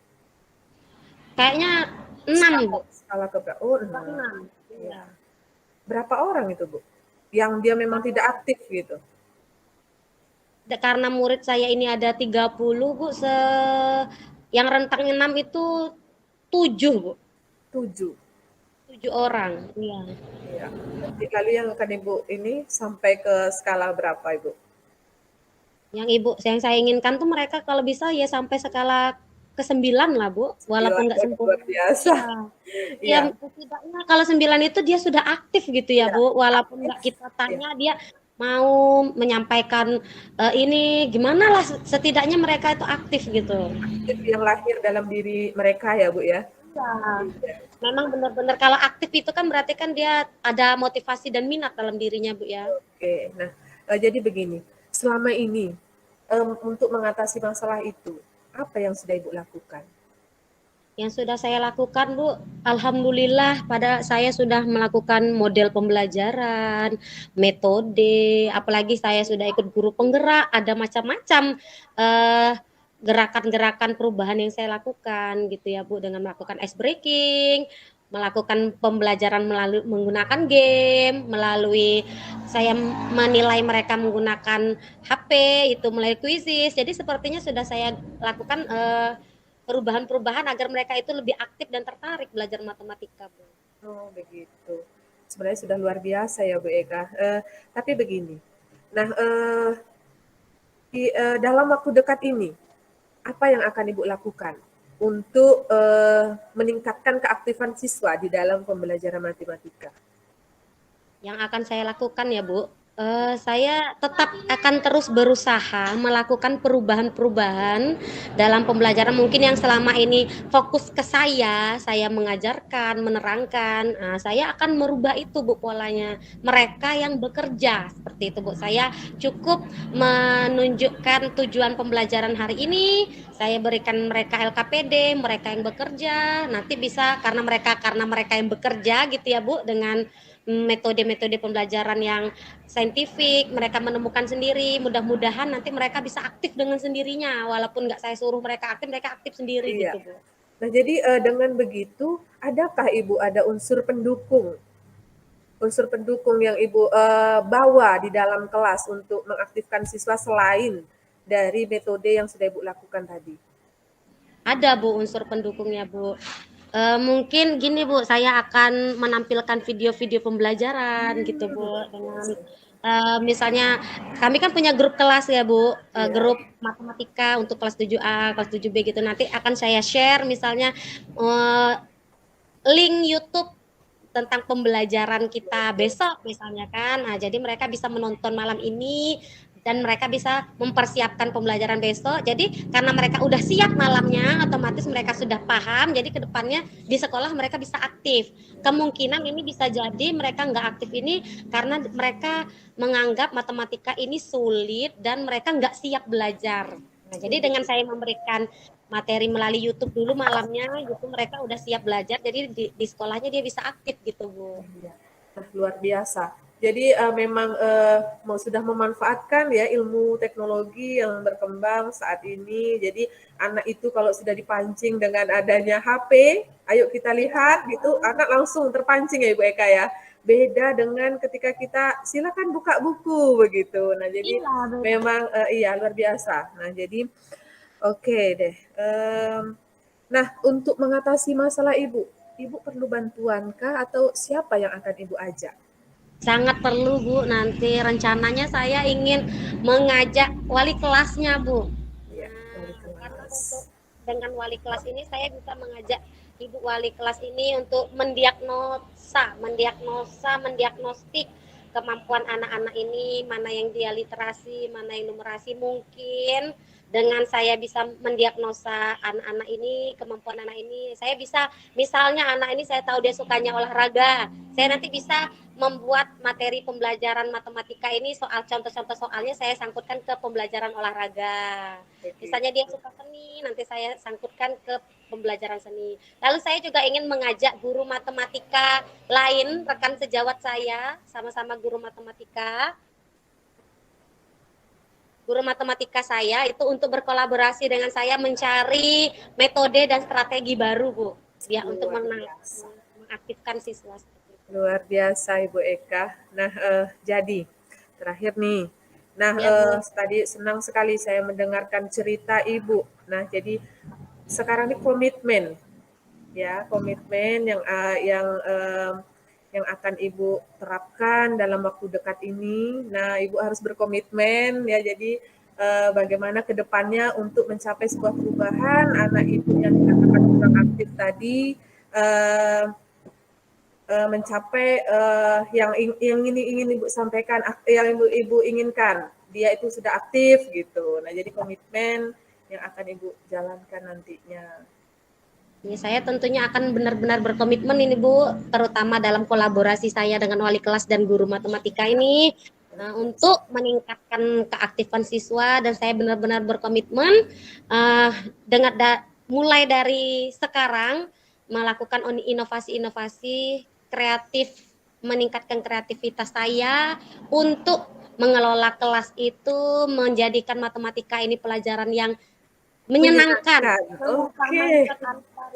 Kayaknya 6 Bu. Skala keberapa? Oh, 6. 6. Iya. Berapa orang itu Bu? Yang dia memang tidak aktif gitu? Karena murid saya ini ada 30 Bu, yang rentang 6 itu 7 Bu. 7. 7 orang. Iya. Ya. Lalu yang akan Ibu ini sampai ke skala berapa Ibu? Yang saya inginkan tuh mereka kalau bisa ya sampai skala ke-9 lah Bu, walaupun nggak Luar sempurna. biasa. Ya, Iya. setidaknya kalau 9 itu dia sudah aktif gitu ya Iya. Bu, walaupun nggak kita Iya. tanya dia mau menyampaikan ini gimana lah, setidaknya mereka itu aktif gitu. Aktif yang lahir dalam diri mereka ya Bu ya. Iya. Memang benar-benar kalau aktif itu kan berarti kan dia ada motivasi dan minat dalam dirinya Bu ya. Oke. Nah, jadi begini, selama ini untuk mengatasi masalah itu, apa yang sudah Ibu lakukan? Yang sudah saya lakukan Bu, alhamdulillah pada saya sudah melakukan model pembelajaran, metode, apalagi saya sudah ikut guru penggerak, ada macam-macam eh, gerakan-gerakan perubahan yang saya lakukan gitu ya Bu, dengan melakukan ice breaking, melakukan pembelajaran melalui menggunakan game, melalui saya menilai mereka menggunakan HP itu melalui quizzes. Jadi sepertinya sudah saya lakukan perubahan-perubahan agar mereka itu lebih aktif dan tertarik belajar matematika, Bu. Oh, begitu. Sebenarnya sudah luar biasa ya Bu Eka. Tapi begini, nah dalam waktu dekat ini, apa yang akan Ibu lakukan untuk meningkatkan keaktifan siswa di dalam pembelajaran matematika? Yang akan saya lakukan ya Bu, saya tetap akan terus berusaha melakukan perubahan-perubahan dalam pembelajaran mungkin yang selama ini fokus ke saya mengajarkan, menerangkan, saya akan merubah itu Bu polanya. Mereka yang bekerja seperti itu Bu. Saya cukup menunjukkan tujuan pembelajaran hari ini, saya berikan mereka LKPD, mereka yang bekerja, nanti bisa karena mereka yang bekerja gitu ya Bu, dengan metode-metode pembelajaran yang saintifik, mereka menemukan sendiri, mudah-mudahan nanti mereka bisa aktif dengan sendirinya, walaupun nggak saya suruh mereka aktif sendiri Iya. gitu Bu. Nah, jadi dengan begitu, adakah Ibu ada unsur pendukung yang Ibu bawa di dalam kelas untuk mengaktifkan siswa selain dari metode yang sudah Ibu lakukan tadi? Ada Bu unsur pendukungnya Bu. Mungkin gini Bu, saya akan menampilkan video-video pembelajaran gitu Bu, dengan misalnya kami kan punya grup kelas ya Bu, grup matematika untuk kelas 7A, kelas 7B gitu. Nanti akan saya share misalnya link YouTube tentang pembelajaran kita besok misalnya kan. Nah, jadi mereka bisa menonton malam ini dan mereka bisa mempersiapkan pembelajaran besok. Jadi karena mereka udah siap malamnya, otomatis mereka sudah paham. Jadi kedepannya di sekolah mereka bisa aktif. Kemungkinan ini bisa jadi mereka nggak aktif ini karena mereka menganggap matematika ini sulit dan mereka nggak siap belajar. Nah, jadi dengan saya memberikan materi melalui YouTube dulu malamnya, gitu mereka udah siap belajar, jadi di sekolahnya dia bisa aktif gitu, Bu. Iya. Nah, luar biasa. Jadi memang sudah memanfaatkan ya ilmu teknologi yang berkembang saat ini. Jadi anak itu kalau sudah dipancing dengan adanya HP, ayo kita lihat gitu, anak langsung terpancing ya Ibu Eka ya. Beda dengan ketika kita silakan buka buku begitu. Nah, jadi Iya, betul. memang iya luar biasa. Nah, jadi oke deh. Nah, untuk mengatasi masalah Ibu, Ibu perlu bantuan kah atau siapa yang akan Ibu ajak? Sangat perlu, Bu. Nanti rencananya saya ingin mengajak wali kelasnya, Bu. Ya, wali Karena kelas. untuk dengan wali kelas ini saya bisa mengajak ibu wali kelas ini untuk mendiagnostik kemampuan anak-anak ini, mana yang dia literasi, mana yang numerasi. Mungkin dengan saya bisa mendiagnosa anak-anak ini, kemampuan anak ini, saya bisa, misalnya anak ini saya tahu dia sukanya olahraga, saya nanti bisa membuat materi pembelajaran matematika ini, soal contoh-contoh soalnya saya sangkutkan ke pembelajaran olahraga. Misalnya dia suka seni, nanti saya sangkutkan ke pembelajaran seni. Lalu saya juga ingin mengajak guru matematika lain, rekan sejawat saya, sama-sama guru matematika saya itu untuk berkolaborasi dengan saya mencari metode dan strategi baru, Bu, ya, untuk mengaktifkan siswa. Luar biasa Ibu Eka. Nah, jadi terakhir nih. Nah, Ya, Bu. tadi senang sekali saya mendengarkan cerita Ibu. Nah, jadi sekarang ini komitmen, ya komitmen yang akan Ibu terapkan dalam waktu dekat ini. Nah, Ibu harus berkomitmen ya. Jadi bagaimana ke depannya untuk mencapai sebuah perubahan anak Ibu yang dikatakan kurang aktif tadi, mencapai yang ingin Ibu sampaikan, yang Ibu inginkan. Dia itu sudah aktif gitu. Nah, jadi komitmen yang akan Ibu jalankan nantinya. Ini saya tentunya akan benar-benar berkomitmen ini, Bu, terutama dalam kolaborasi saya dengan wali kelas dan guru matematika ini, untuk meningkatkan keaktifan siswa, dan saya benar-benar berkomitmen mulai dari sekarang melakukan inovasi-inovasi kreatif, meningkatkan kreativitas saya untuk mengelola kelas itu, menjadikan matematika ini pelajaran yang menyenangkan, Oke.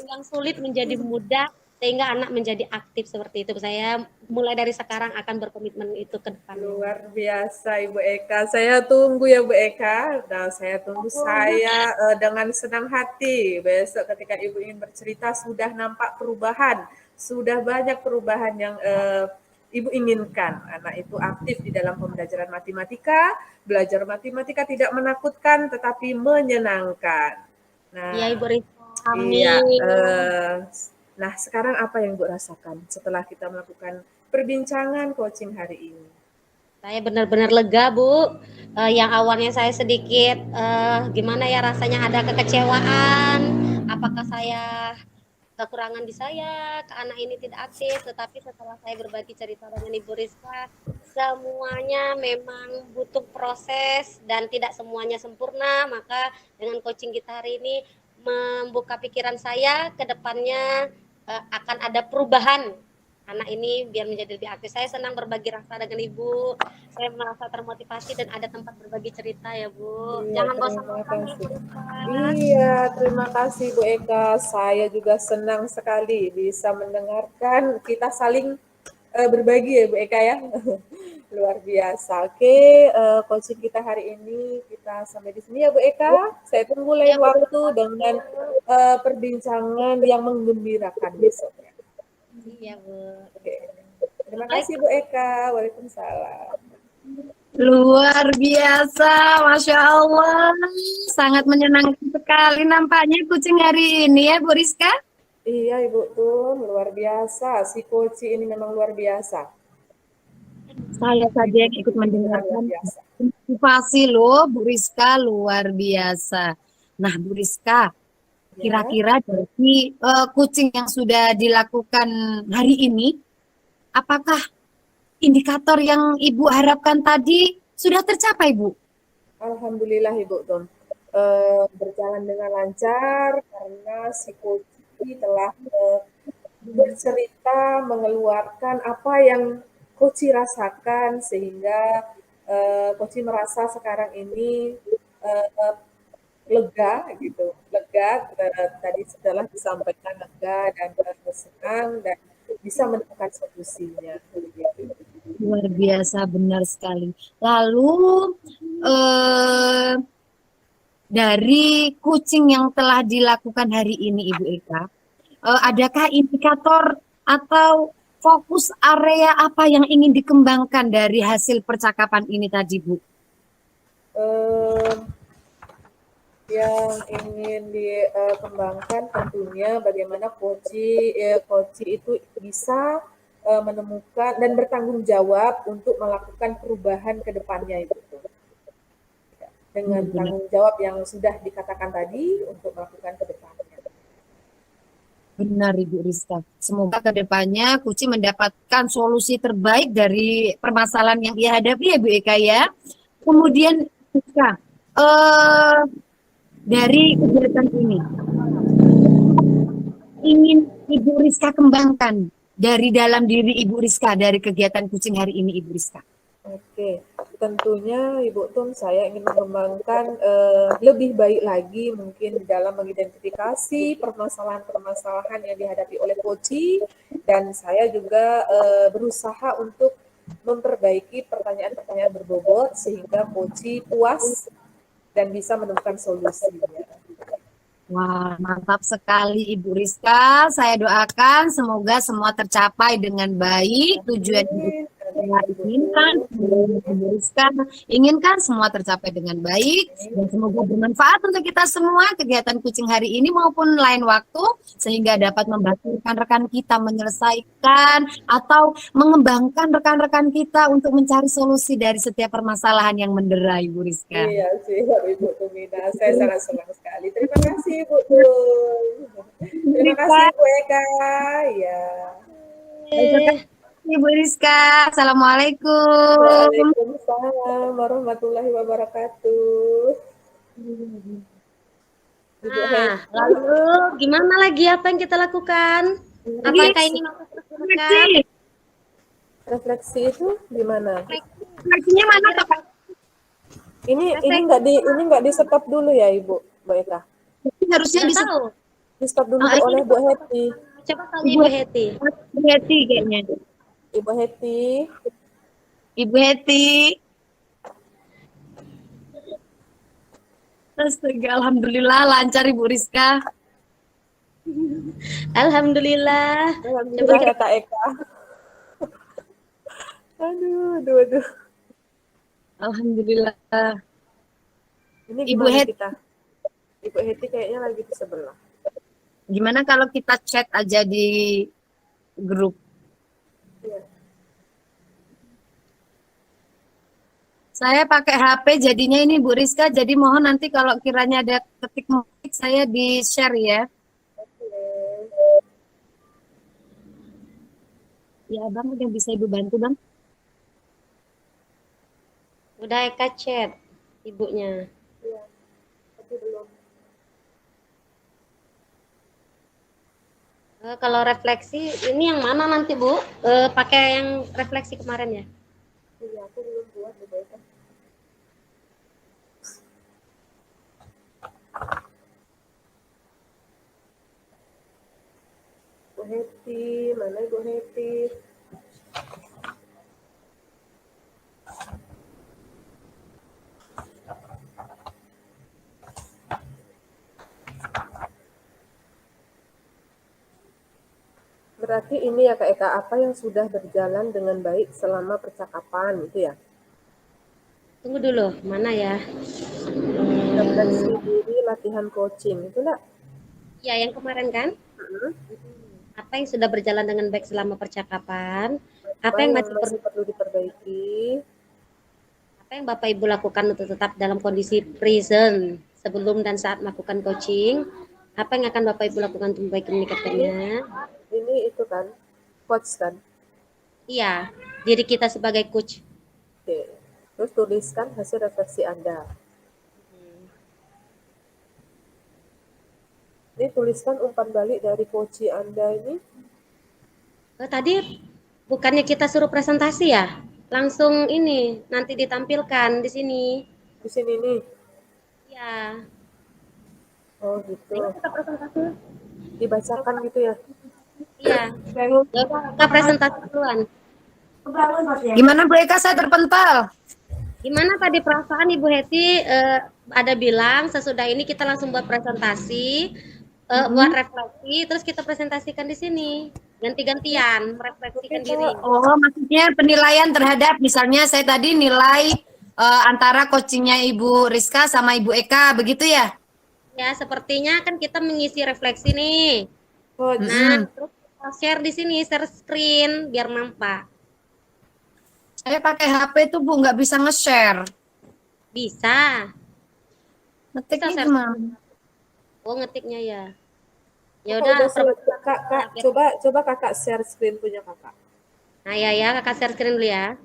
yang sulit menjadi mudah, sehingga anak menjadi aktif seperti itu. Saya mulai dari sekarang akan berkomitmen itu ke depan. Luar biasa Ibu Eka. Saya tunggu ya Bu Eka. Nah, saya tunggu, saya dengan senang hati besok ketika Ibu ingin bercerita sudah nampak perubahan, sudah banyak perubahan yang Ibu inginkan. Anak itu aktif di dalam pembelajaran matematika, belajar matematika tidak menakutkan tetapi menyenangkan. Nah, Iya, Ibu Rita. iya. Amin. Nah, sekarang apa yang Ibu rasakan setelah kita melakukan perbincangan coaching hari ini? Saya benar-benar lega, Bu. Yang awalnya saya sedikit gimana ya, rasanya ada kekecewaan. Apakah saya kekurangan di saya, ke anak ini tidak aktif, tetapi setelah saya berbagi cerita dengan Ibu Rizka, semuanya memang butuh proses dan tidak semuanya sempurna. Maka dengan coaching kita hari ini membuka pikiran saya, ke depannya akan ada perubahan anak ini biar menjadi lebih aktif. Saya senang berbagi rasa dengan Ibu. Saya merasa termotivasi dan ada tempat berbagi cerita ya, Bu. Iya, Jangan terima bosan-bosan ya, Bu kasih. Rizka. Iya, terima kasih Bu Eka. Saya juga senang sekali bisa mendengarkan kita saling berbagi ya Bu Eka ya. Luar biasa. Oke, coaching kita hari ini kita sampai di sini ya Bu Eka. Saya tunggu lain waktu dengan perbincangan yang menggembirakan besoknya. Iya, Bu. Oke. Terima kasih Bu Eka. Waalaikumsalam. Luar biasa, Masya Allah. Sangat menyenangkan sekali nampaknya kucing hari ini ya, Bu Rizka. Iya Ibu tuh luar biasa. Si Koci ini memang luar biasa. Saya saja yang ikut mendengarkan motivasi loh, Bu Rizka, luar biasa. Nah, Bu Rizka, kira-kira dari kucing yang sudah dilakukan hari ini, apakah indikator yang Ibu harapkan tadi sudah tercapai, Bu? Alhamdulillah Ibu Tom. berjalan dengan lancar karena si Koci telah bercerita mengeluarkan apa yang Koci rasakan sehingga Koci merasa sekarang ini eh, lega gitu, lega tadi setelah disampaikan lega dan senang dan bisa menemukan solusinya. Luar biasa, benar sekali. Lalu eh, dari coaching yang telah dilakukan hari ini, Ibu Eka, adakah indikator atau fokus area apa yang ingin dikembangkan dari hasil percakapan ini tadi, Bu? Eh, yang ingin dikembangkan tentunya bagaimana coach itu bisa menemukan dan bertanggung jawab untuk melakukan perubahan ke depannya itu dengan Benar. tanggung jawab yang sudah dikatakan tadi untuk melakukan ke depannya. Benar, Ibu Rizka. Semoga ke depannya Kuci mendapatkan solusi terbaik dari permasalahan yang ia hadapi ya, Bu Eka ya. Kemudian, Rizka, dari kegiatan ini, ingin Ibu Rizka kembangkan dari dalam diri Ibu Rizka, dari kegiatan kucing hari ini, Ibu Rizka. Oke, tentunya Ibu Tum saya ingin mengembangkan lebih baik lagi mungkin dalam mengidentifikasi permasalahan-permasalahan yang dihadapi oleh Koci dan saya juga berusaha untuk memperbaiki pertanyaan-pertanyaan berbobot sehingga Koci puas dan bisa menemukan solusinya. Wah, mantap sekali Ibu Rizka. Saya doakan semoga semua tercapai dengan baik. Tujuan Ibu Amin. Rizka inginkan, Ibu Rizka inginkan semua tercapai dengan baik. Dan semoga bermanfaat untuk kita semua kegiatan kucing hari ini maupun lain waktu. Sehingga dapat membantu rekan-rekan kita menyelesaikan atau mengembangkan rekan-rekan kita untuk mencari solusi dari setiap permasalahan yang mendera Ibu Rizka. Iya sih, Ibu Tumina. Saya sangat senang sekali. Terima kasih, Ibu Tum. Terima kasih, Ibu Eka. Ya. Ibu Rizka, Assalamualaikum. Waalaikumsalam warahmatullahi wabarakatuh. Ibu Nah, lalu gimana lagi apa yang kita lakukan? Apakah ini masuk Refleksi. refleksi itu gimana? Refleksinya mana, Kak? Ini nggak di stop dulu ya, Ibu Eka. Harusnya Nggak tahu. Di stop dulu Oh, oleh Bu Heti. Coba tanya Ibu Heti. Heti kayaknya. Ibu Heti. Ibu Heti. Astaga, alhamdulillah lancar Ibu Rizka. Alhamdulillah. Alhamdulillah ya Kak Eka. Aduh. Alhamdulillah. Ini Ibu gimana Heti. kita? Ibu Heti kayaknya lagi di sebelah. Gimana kalau kita chat aja di grup? Iya. Saya pakai HP jadinya ini Bu Rizka, jadi mohon nanti kalau kiranya ada ketik saya di-share ya. Ya, Bang, udah bisa Ibu bantu, Bang? Udah Eka chat ibunya. Iya. Tapi belum. Kalau refleksi ini yang mana nanti Bu? Pakai yang refleksi kemarin ya? Iya, aku belum buat Bu Eka. Bu Heti, mana Bu Heti? Berarti ini ya Kak Eka, apa yang sudah berjalan dengan baik selama percakapan itu ya? Tunggu dulu, mana ya? Refleksi diri, latihan coaching, itu enggak? Ya, yang kemarin kan? Apa yang sudah berjalan dengan baik selama percakapan? Apa yang masih perlu diperbaiki? Apa yang Bapak Ibu lakukan untuk tetap dalam kondisi present sebelum dan saat melakukan coaching? Apa yang akan Bapak Ibu lakukan untuk memperbaiki meningkatkannya? Ini itu kan, coach kan? Iya, diri kita sebagai coach. Oke. Terus tuliskan hasil refleksi Anda. Ini tuliskan umpan balik dari coach Anda ini. Tadi bukannya kita suruh presentasi ya? Langsung ini nanti ditampilkan di sini. Di sini nih. Ya. Oh gitu. Ini kita presentasi. Dibacakan gitu ya. Iya. Ya, kita presentasi duluan. Gimana Bu Eka, saya terpental. Gimana tadi perasaan Ibu Heti ada bilang sesudah ini kita langsung buat presentasi, buat refleksi, terus kita presentasikan di sini. Ganti-gantian merefleksikan diri. Oh, maksudnya penilaian terhadap misalnya saya tadi nilai antara coachingnya Ibu Rizka sama Ibu Eka, begitu ya? Ya, sepertinya kan kita mengisi refleksi nih. Oh, Nah, terus kita share di sini, share screen biar nampak. Saya pakai HP tuh Bu, nggak bisa nge-share. Bisa. Ngetiknya Bisa share. gimana? Oh, ngetiknya ya. Ya Kakak udah, udah Kak, coba Kakak share screen punya Kakak. Nah, ya, Kakak share screen dulu ya.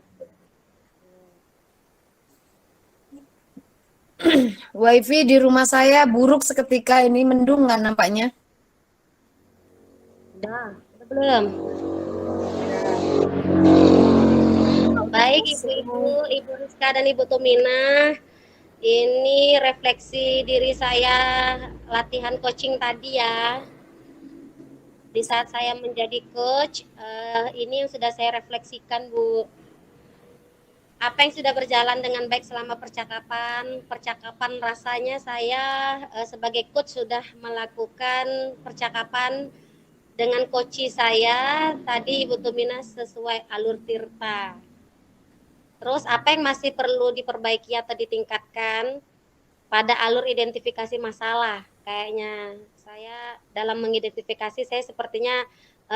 WiFi di rumah saya buruk seketika ini, mendung nggak nampaknya? Udah belum? Baik, Ibu-ibu, Ibu Rizka dan Ibu Tumina. Ini refleksi diri saya latihan coaching tadi ya. Di saat saya menjadi coach, ini yang sudah saya refleksikan, Bu. Apa yang sudah berjalan dengan baik selama percakapan? Percakapan rasanya saya sebagai coach sudah melakukan percakapan dengan coach saya tadi Ibu Tumina sesuai alur Tirta. Terus apa yang masih perlu diperbaiki atau ditingkatkan pada alur identifikasi masalah? Kayaknya saya dalam mengidentifikasi saya sepertinya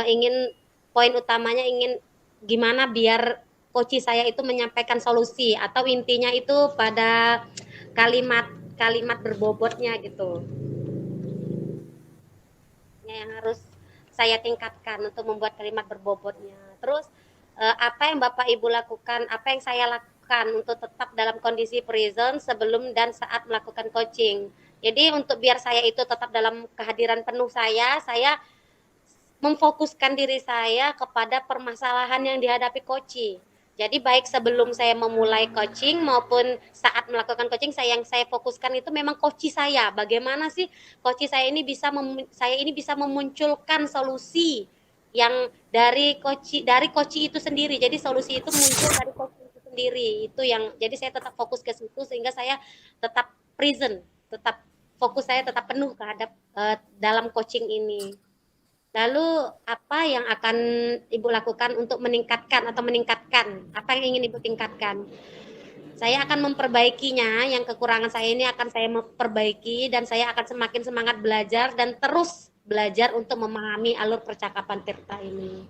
ingin poin utamanya ingin gimana biar coach saya itu menyampaikan solusi atau intinya itu pada kalimat berbobotnya gitu. Yang harus saya tingkatkan untuk membuat kalimat berbobotnya. Terus apa yang Bapak Ibu lakukan, apa yang saya lakukan untuk tetap dalam kondisi present sebelum dan saat melakukan coaching. Jadi untuk biar saya itu tetap dalam kehadiran penuh saya memfokuskan diri saya kepada permasalahan yang dihadapi coaching. Jadi baik sebelum saya memulai coaching maupun saat melakukan coaching yang saya fokuskan itu memang coach saya. Bagaimana sih coach saya ini bisa memunculkan solusi yang dari coach itu sendiri. Jadi solusi itu muncul dari coach itu sendiri. Itu yang jadi saya tetap fokus ke situ sehingga saya tetap present, tetap fokus saya tetap penuh terhadap dalam coaching ini. Lalu apa yang akan Ibu lakukan untuk meningkatkan apa yang ingin Ibu tingkatkan? Saya akan memperbaikinya, yang kekurangan saya ini akan saya memperbaiki dan saya akan semakin semangat belajar dan terus belajar untuk memahami alur percakapan Tirta ini.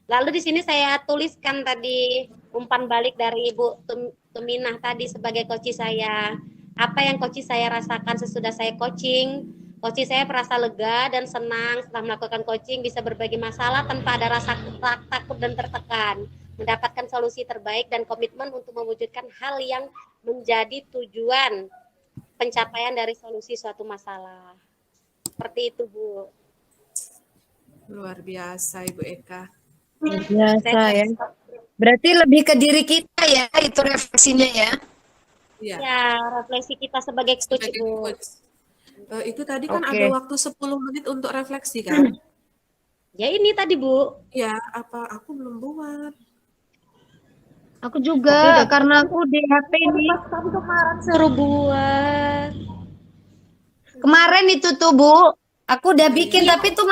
Lalu di sini saya tuliskan tadi umpan balik dari Ibu Tuminah tadi sebagai coach saya. Apa yang coach saya rasakan sesudah saya coaching? Coach saya merasa lega dan senang setelah melakukan coaching bisa berbagi masalah tanpa ada rasa takut dan tertekan, mendapatkan solusi terbaik dan komitmen untuk mewujudkan hal yang menjadi tujuan pencapaian dari solusi suatu masalah. Seperti itu, Bu. Luar biasa Ibu Eka. Biasa ya. Berarti lebih ke diri kita ya, itu refleksinya ya. Iya. Ya, refleksi kita sebagai coach, Bu. Itu tadi kan Oke. ada waktu 10 menit untuk refleksi kan? Ya ini tadi, Bu. Ya, apa aku belum buat? Aku juga karena aku di HP ini. Kemarin suruh buat. Kemarin itu tuh Bu, aku udah bikin tapi tuh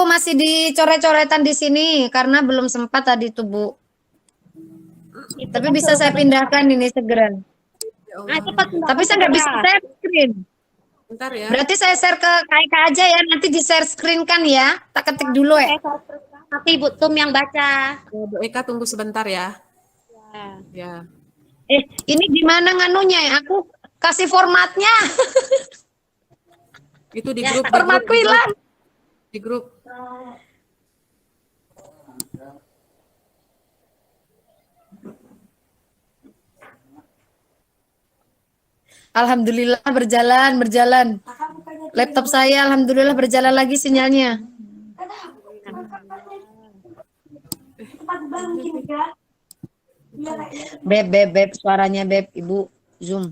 masih dicoret-coretan di sini karena belum sempat tadi tuh Bu. Tapi bisa saya pindahkan ini segera. Nah, cepat. Tapi saya nggak bisa share screen. Bentar ya. Berarti saya share ke KK aja ya, nanti di share screen kan ya. Tak ketik dulu ya. Nanti Ibu Tum yang baca. Bu Eka tunggu sebentar ya. Ya. Ya. Ini gimana nganunya ya? Aku kasih formatnya. Itu di Ya, grup. Formatku hilang. Di grup. Alhamdulillah berjalan. Laptop saya alhamdulillah berjalan lagi sinyalnya. Beb, suaranya Beb, Ibu Zoom.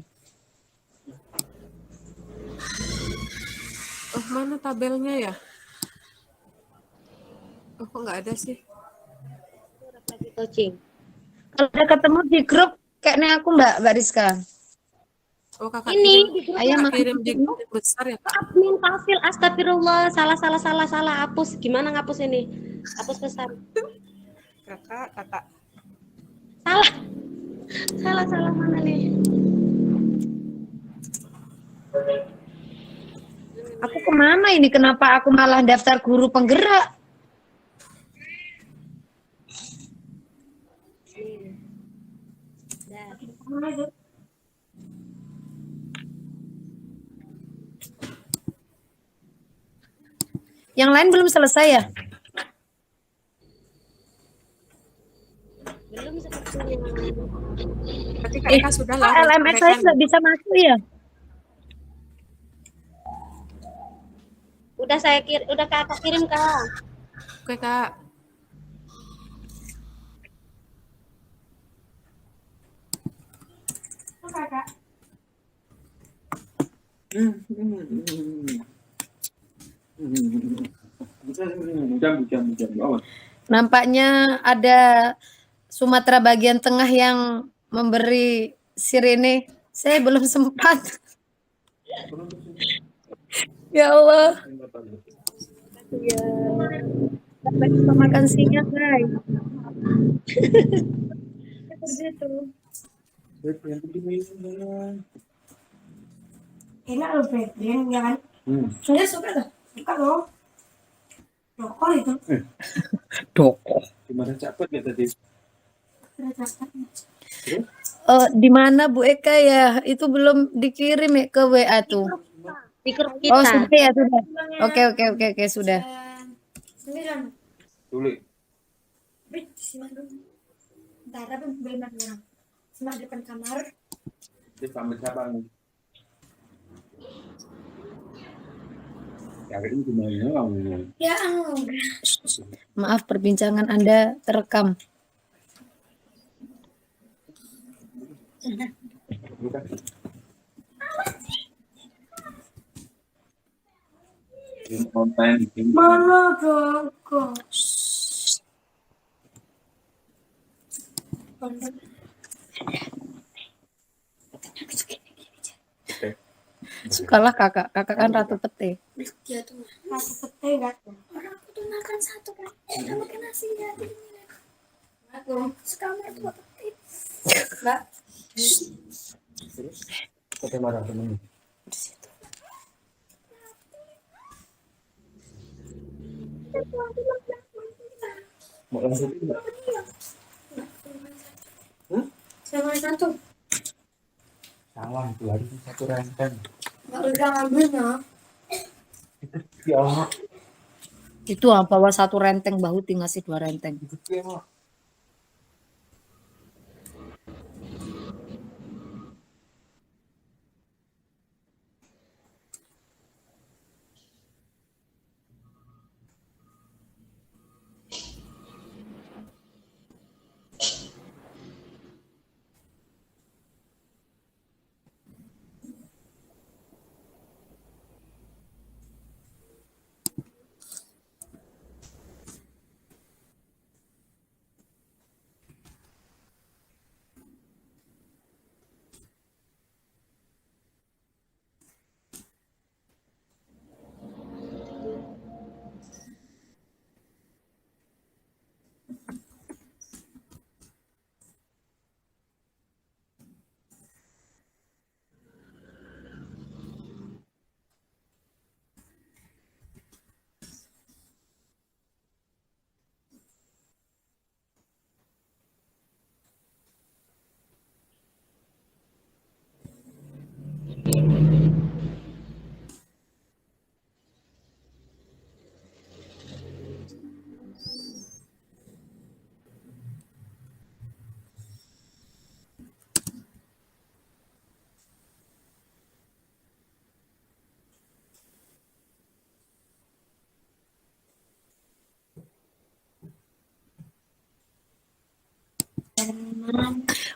Oh, mana tabelnya ya? Oh, kok nggak ada sih? Lagi coaching. Kalau udah ketemu di grup, kayaknya aku Mbak Rizka. Oh, kakak Ini kirim, di grup Ayo kakak makan. kirim di grup yang besar ya, Kak? admin Tafil, astagfirullah, salah, hapus. Gimana ngapus ini? Hapus pesan. Kakak. Salah, salah mana nih? Aku kemana ini? Kenapa aku malah daftar guru penggerak? Yang lain belum selesai ya? Belum sepertinya. Berarti kakak sudah lah. LMS saya nggak bisa masuk ya? Udah kakak kirim Kak. Oke, Kak. Nampaknya ada Sumatera bagian tengah yang memberi sirene. Saya belum sempat. Ya Allah. Ya. Sampai kita makan siang, guys. Begitu. Enak loh, Beb. Ya kan? Saya suka tuh. Suka loh. Rokok itu. Doko. Gimana cepet ya tadi? Di mana Bu Eka ya? Itu belum dikirim ya ke WA tuh. Di grup Oh, kita. sudah ya, sudah. Oke, sudah. 9. Tulis. Beb, simak dulu. Ntar apa beli orang. Simak depan kamar. Dia pamit siapa nih? Ya ini gimana kamu? Ya enggak. Maaf, perbincangan Anda terekam. Bikin konten, bikin Mana dong kok? Sukalah kakak kan ratu pete. Dia tuh masih pete kan? Orang aku tuh makan satu kan? Kita makan nasi ya. Aku sekarang itu pete. Mbak. Kata marah temen. Mau langsung enggak? Sama satu. Salah itu hari ini satu renteng. Nggak udah ngambilnya. Ya Allah. Itu bawa satu renteng bahu tinggal ngasih 2 renteng. Itu ya Allah.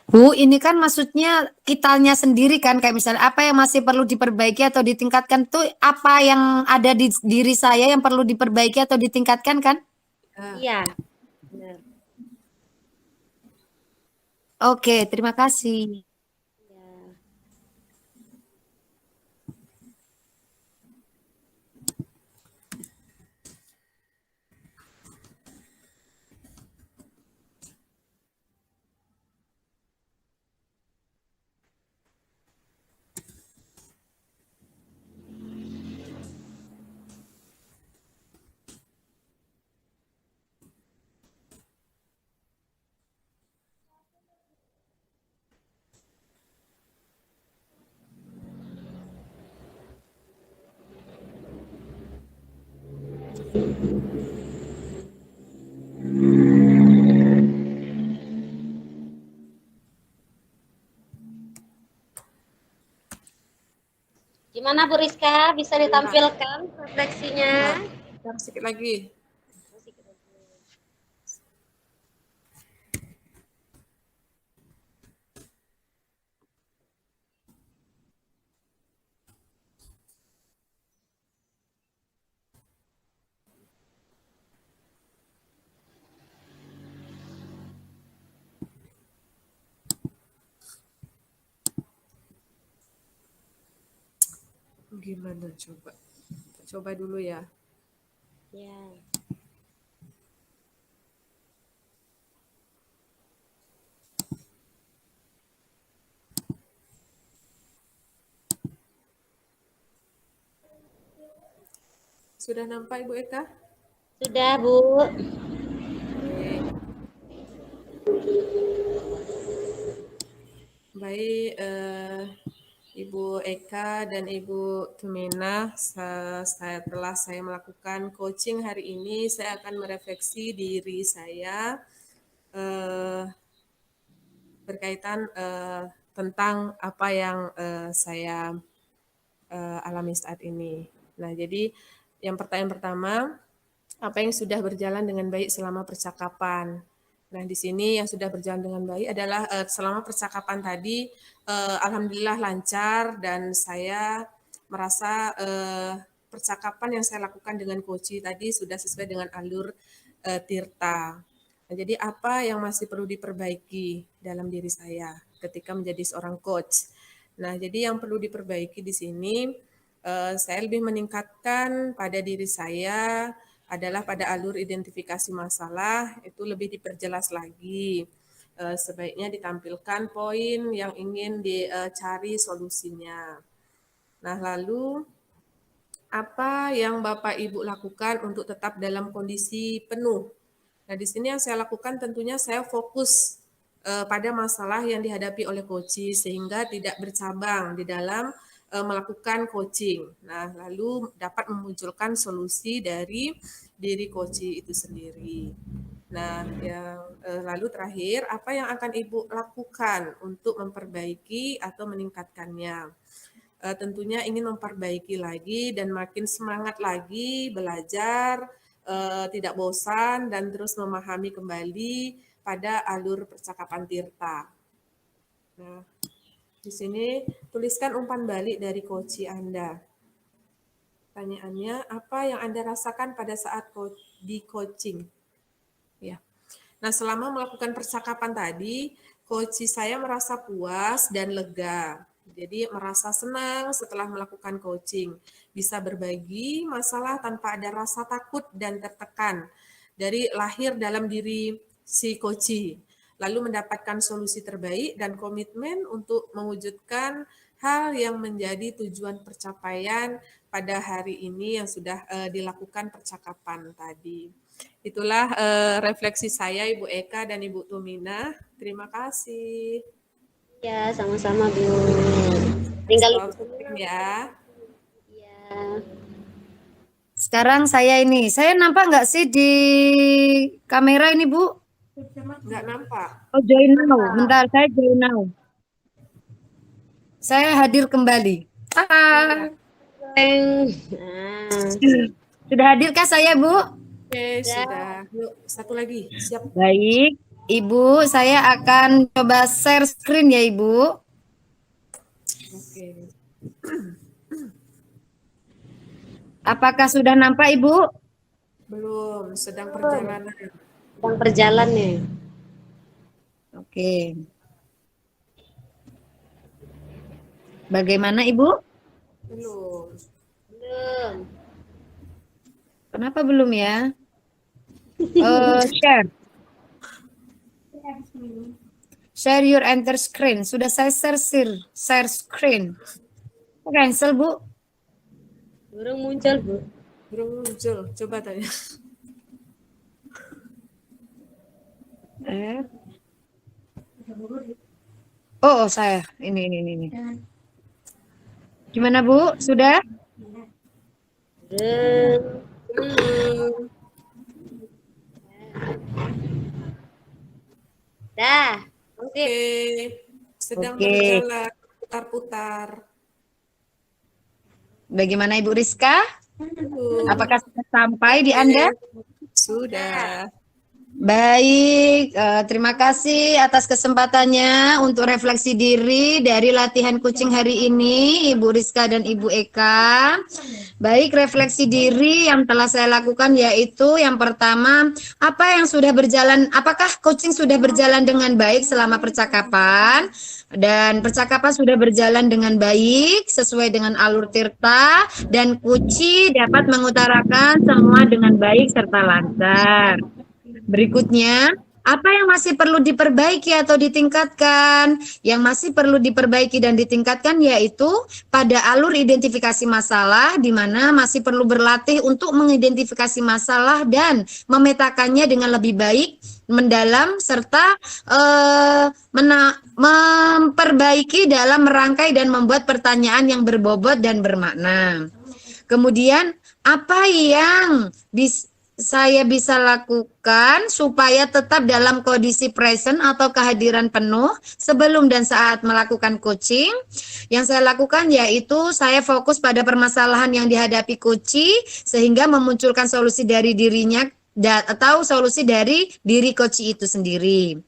Bu, ini kan maksudnya kitanya sendiri kan, kayak misalnya apa yang masih perlu diperbaiki atau ditingkatkan tuh apa yang ada di diri saya yang perlu diperbaiki atau ditingkatkan kan? Iya, benar. Oke, terima kasih. Ya. Gimana Bu Rizka? Bisa ditampilkan refleksinya? Bentar, sedikit lagi. Gimana coba? Coba dulu ya. Ya. Sudah nampak Ibu Eka? Sudah, Bu. Baik, Ibu Eka dan Ibu Tumina, setelah saya melakukan coaching hari ini, saya akan merefleksi diri saya berkaitan tentang apa yang saya alami saat ini. Nah, jadi yang pertanyaan pertama, apa yang sudah berjalan dengan baik selama percakapan? Nah, di sini yang sudah berjalan dengan baik adalah selama percakapan tadi, alhamdulillah lancar dan saya merasa percakapan yang saya lakukan dengan coach tadi sudah sesuai dengan alur Tirta. Nah, jadi apa yang masih perlu diperbaiki dalam diri saya ketika menjadi seorang coach? Nah, jadi yang perlu diperbaiki di sini, saya lebih meningkatkan pada diri saya adalah pada alur identifikasi masalah, itu lebih diperjelas lagi. Sebaiknya ditampilkan poin yang ingin dicari solusinya. Nah, lalu apa yang Bapak Ibu lakukan untuk tetap dalam kondisi penuh? Nah, di sini yang saya lakukan tentunya saya fokus pada masalah yang dihadapi oleh coaching sehingga tidak bercabang di dalam melakukan coaching. Nah, lalu dapat memunculkan solusi dari diri coaching itu sendiri. Nah, yang lalu terakhir, apa yang akan Ibu lakukan untuk memperbaiki atau meningkatkannya? Tentunya ingin memperbaiki lagi dan makin semangat lagi belajar, tidak bosan dan terus memahami kembali pada alur percakapan Tirta. Nah, di sini tuliskan umpan balik dari coach Anda. Pertanyaannya, apa yang Anda rasakan pada saat di coaching? Ya. Nah, selama melakukan percakapan tadi, coach saya merasa puas dan lega. Jadi merasa senang setelah melakukan coaching. Bisa berbagi masalah tanpa ada rasa takut dan tertekan dari lahir dalam diri si coach. Lalu mendapatkan solusi terbaik dan komitmen untuk mewujudkan hal yang menjadi tujuan percapaian pada hari ini yang sudah dilakukan percakapan tadi. Itulah refleksi saya Ibu Eka dan Ibu Tumina. Terima kasih. Ya, sama-sama, Bu. Tinggal ya. Ya. Sekarang saya nampak nggak sih di kamera ini, Bu? Nggak nampak. Oh, join now. Bentar, saya join now. Saya hadir kembali. Nah. Sudah hadirkah saya, Bu? Oke, sudah. Yuk, satu lagi. Siap. Baik. Ibu, saya akan coba share screen ya, Ibu. Oke. Apakah sudah nampak, Ibu? Belum, sedang perjalanan. Sedang berjalan nih. Oke. Bagaimana, Ibu? Belum. Belum. Kenapa belum ya? Share. Share your enter screen. Sudah saya share screen. Cancel, Bu. Belum muncul, Bu. Belum muncul. Coba tanya. Oh, saya. Ini. Gimana, Bu? Sudah? Belum. Belum. Dah. Oke. Sedang Oke. berjalan, putar-putar. Bagaimana, Ibu Rizka? Belum. Apakah sudah sampai di Anda? Sudah. Baik, terima kasih atas kesempatannya untuk refleksi diri dari latihan kucing hari ini, Ibu Rizka dan Ibu Eka. Baik, refleksi diri yang telah saya lakukan yaitu yang pertama, apa yang sudah berjalan, apakah kucing sudah berjalan dengan baik selama percakapan? Dan percakapan sudah berjalan dengan baik sesuai dengan alur tirta dan kuci dapat mengutarakan semua dengan baik serta lancar. Berikutnya, apa yang masih perlu diperbaiki atau ditingkatkan? Yang masih perlu diperbaiki dan ditingkatkan yaitu pada alur identifikasi masalah, di mana masih perlu berlatih untuk mengidentifikasi masalah dan memetakannya dengan lebih baik, mendalam, serta memperbaiki dalam merangkai dan membuat pertanyaan yang berbobot dan bermakna. Kemudian, apa yang saya bisa lakukan supaya tetap dalam kondisi present atau kehadiran penuh sebelum dan saat melakukan coaching? Yang saya lakukan yaitu saya fokus pada permasalahan yang dihadapi coach sehingga memunculkan solusi dari dirinya atau solusi dari diri coach itu sendiri.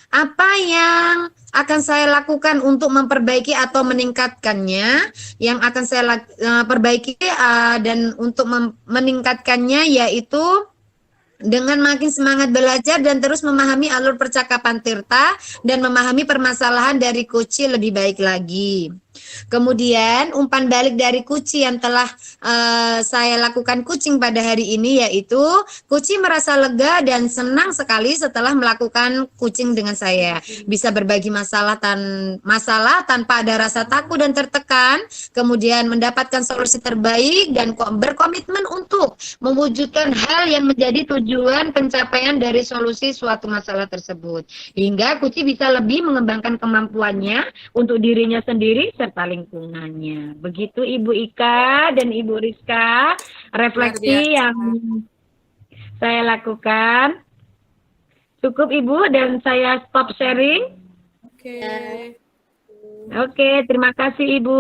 Apa yang akan saya lakukan untuk memperbaiki atau meningkatkannya? Yang akan saya perbaiki dan untuk meningkatkannya yaitu dengan makin semangat belajar dan terus memahami alur percakapan tirta dan memahami permasalahan dari Kuci lebih baik lagi. Kemudian umpan balik dari Kuci yang telah saya lakukan kucing pada hari ini yaitu Kuci merasa lega dan senang sekali setelah melakukan kucing dengan saya. Bisa berbagi masalah tanpa ada rasa takut dan tertekan, kemudian mendapatkan solusi terbaik dan berkomitmen untuk mewujudkan hal yang menjadi tujuan pencapaian dari solusi suatu masalah tersebut. Hingga Kuci bisa lebih mengembangkan kemampuannya untuk dirinya sendiri serta lingkungannya. Begitu Ibu Ika dan Ibu Rizka, refleksi yang saya lakukan. Cukup Ibu dan saya stop sharing. Oke. Oke, terima kasih Ibu.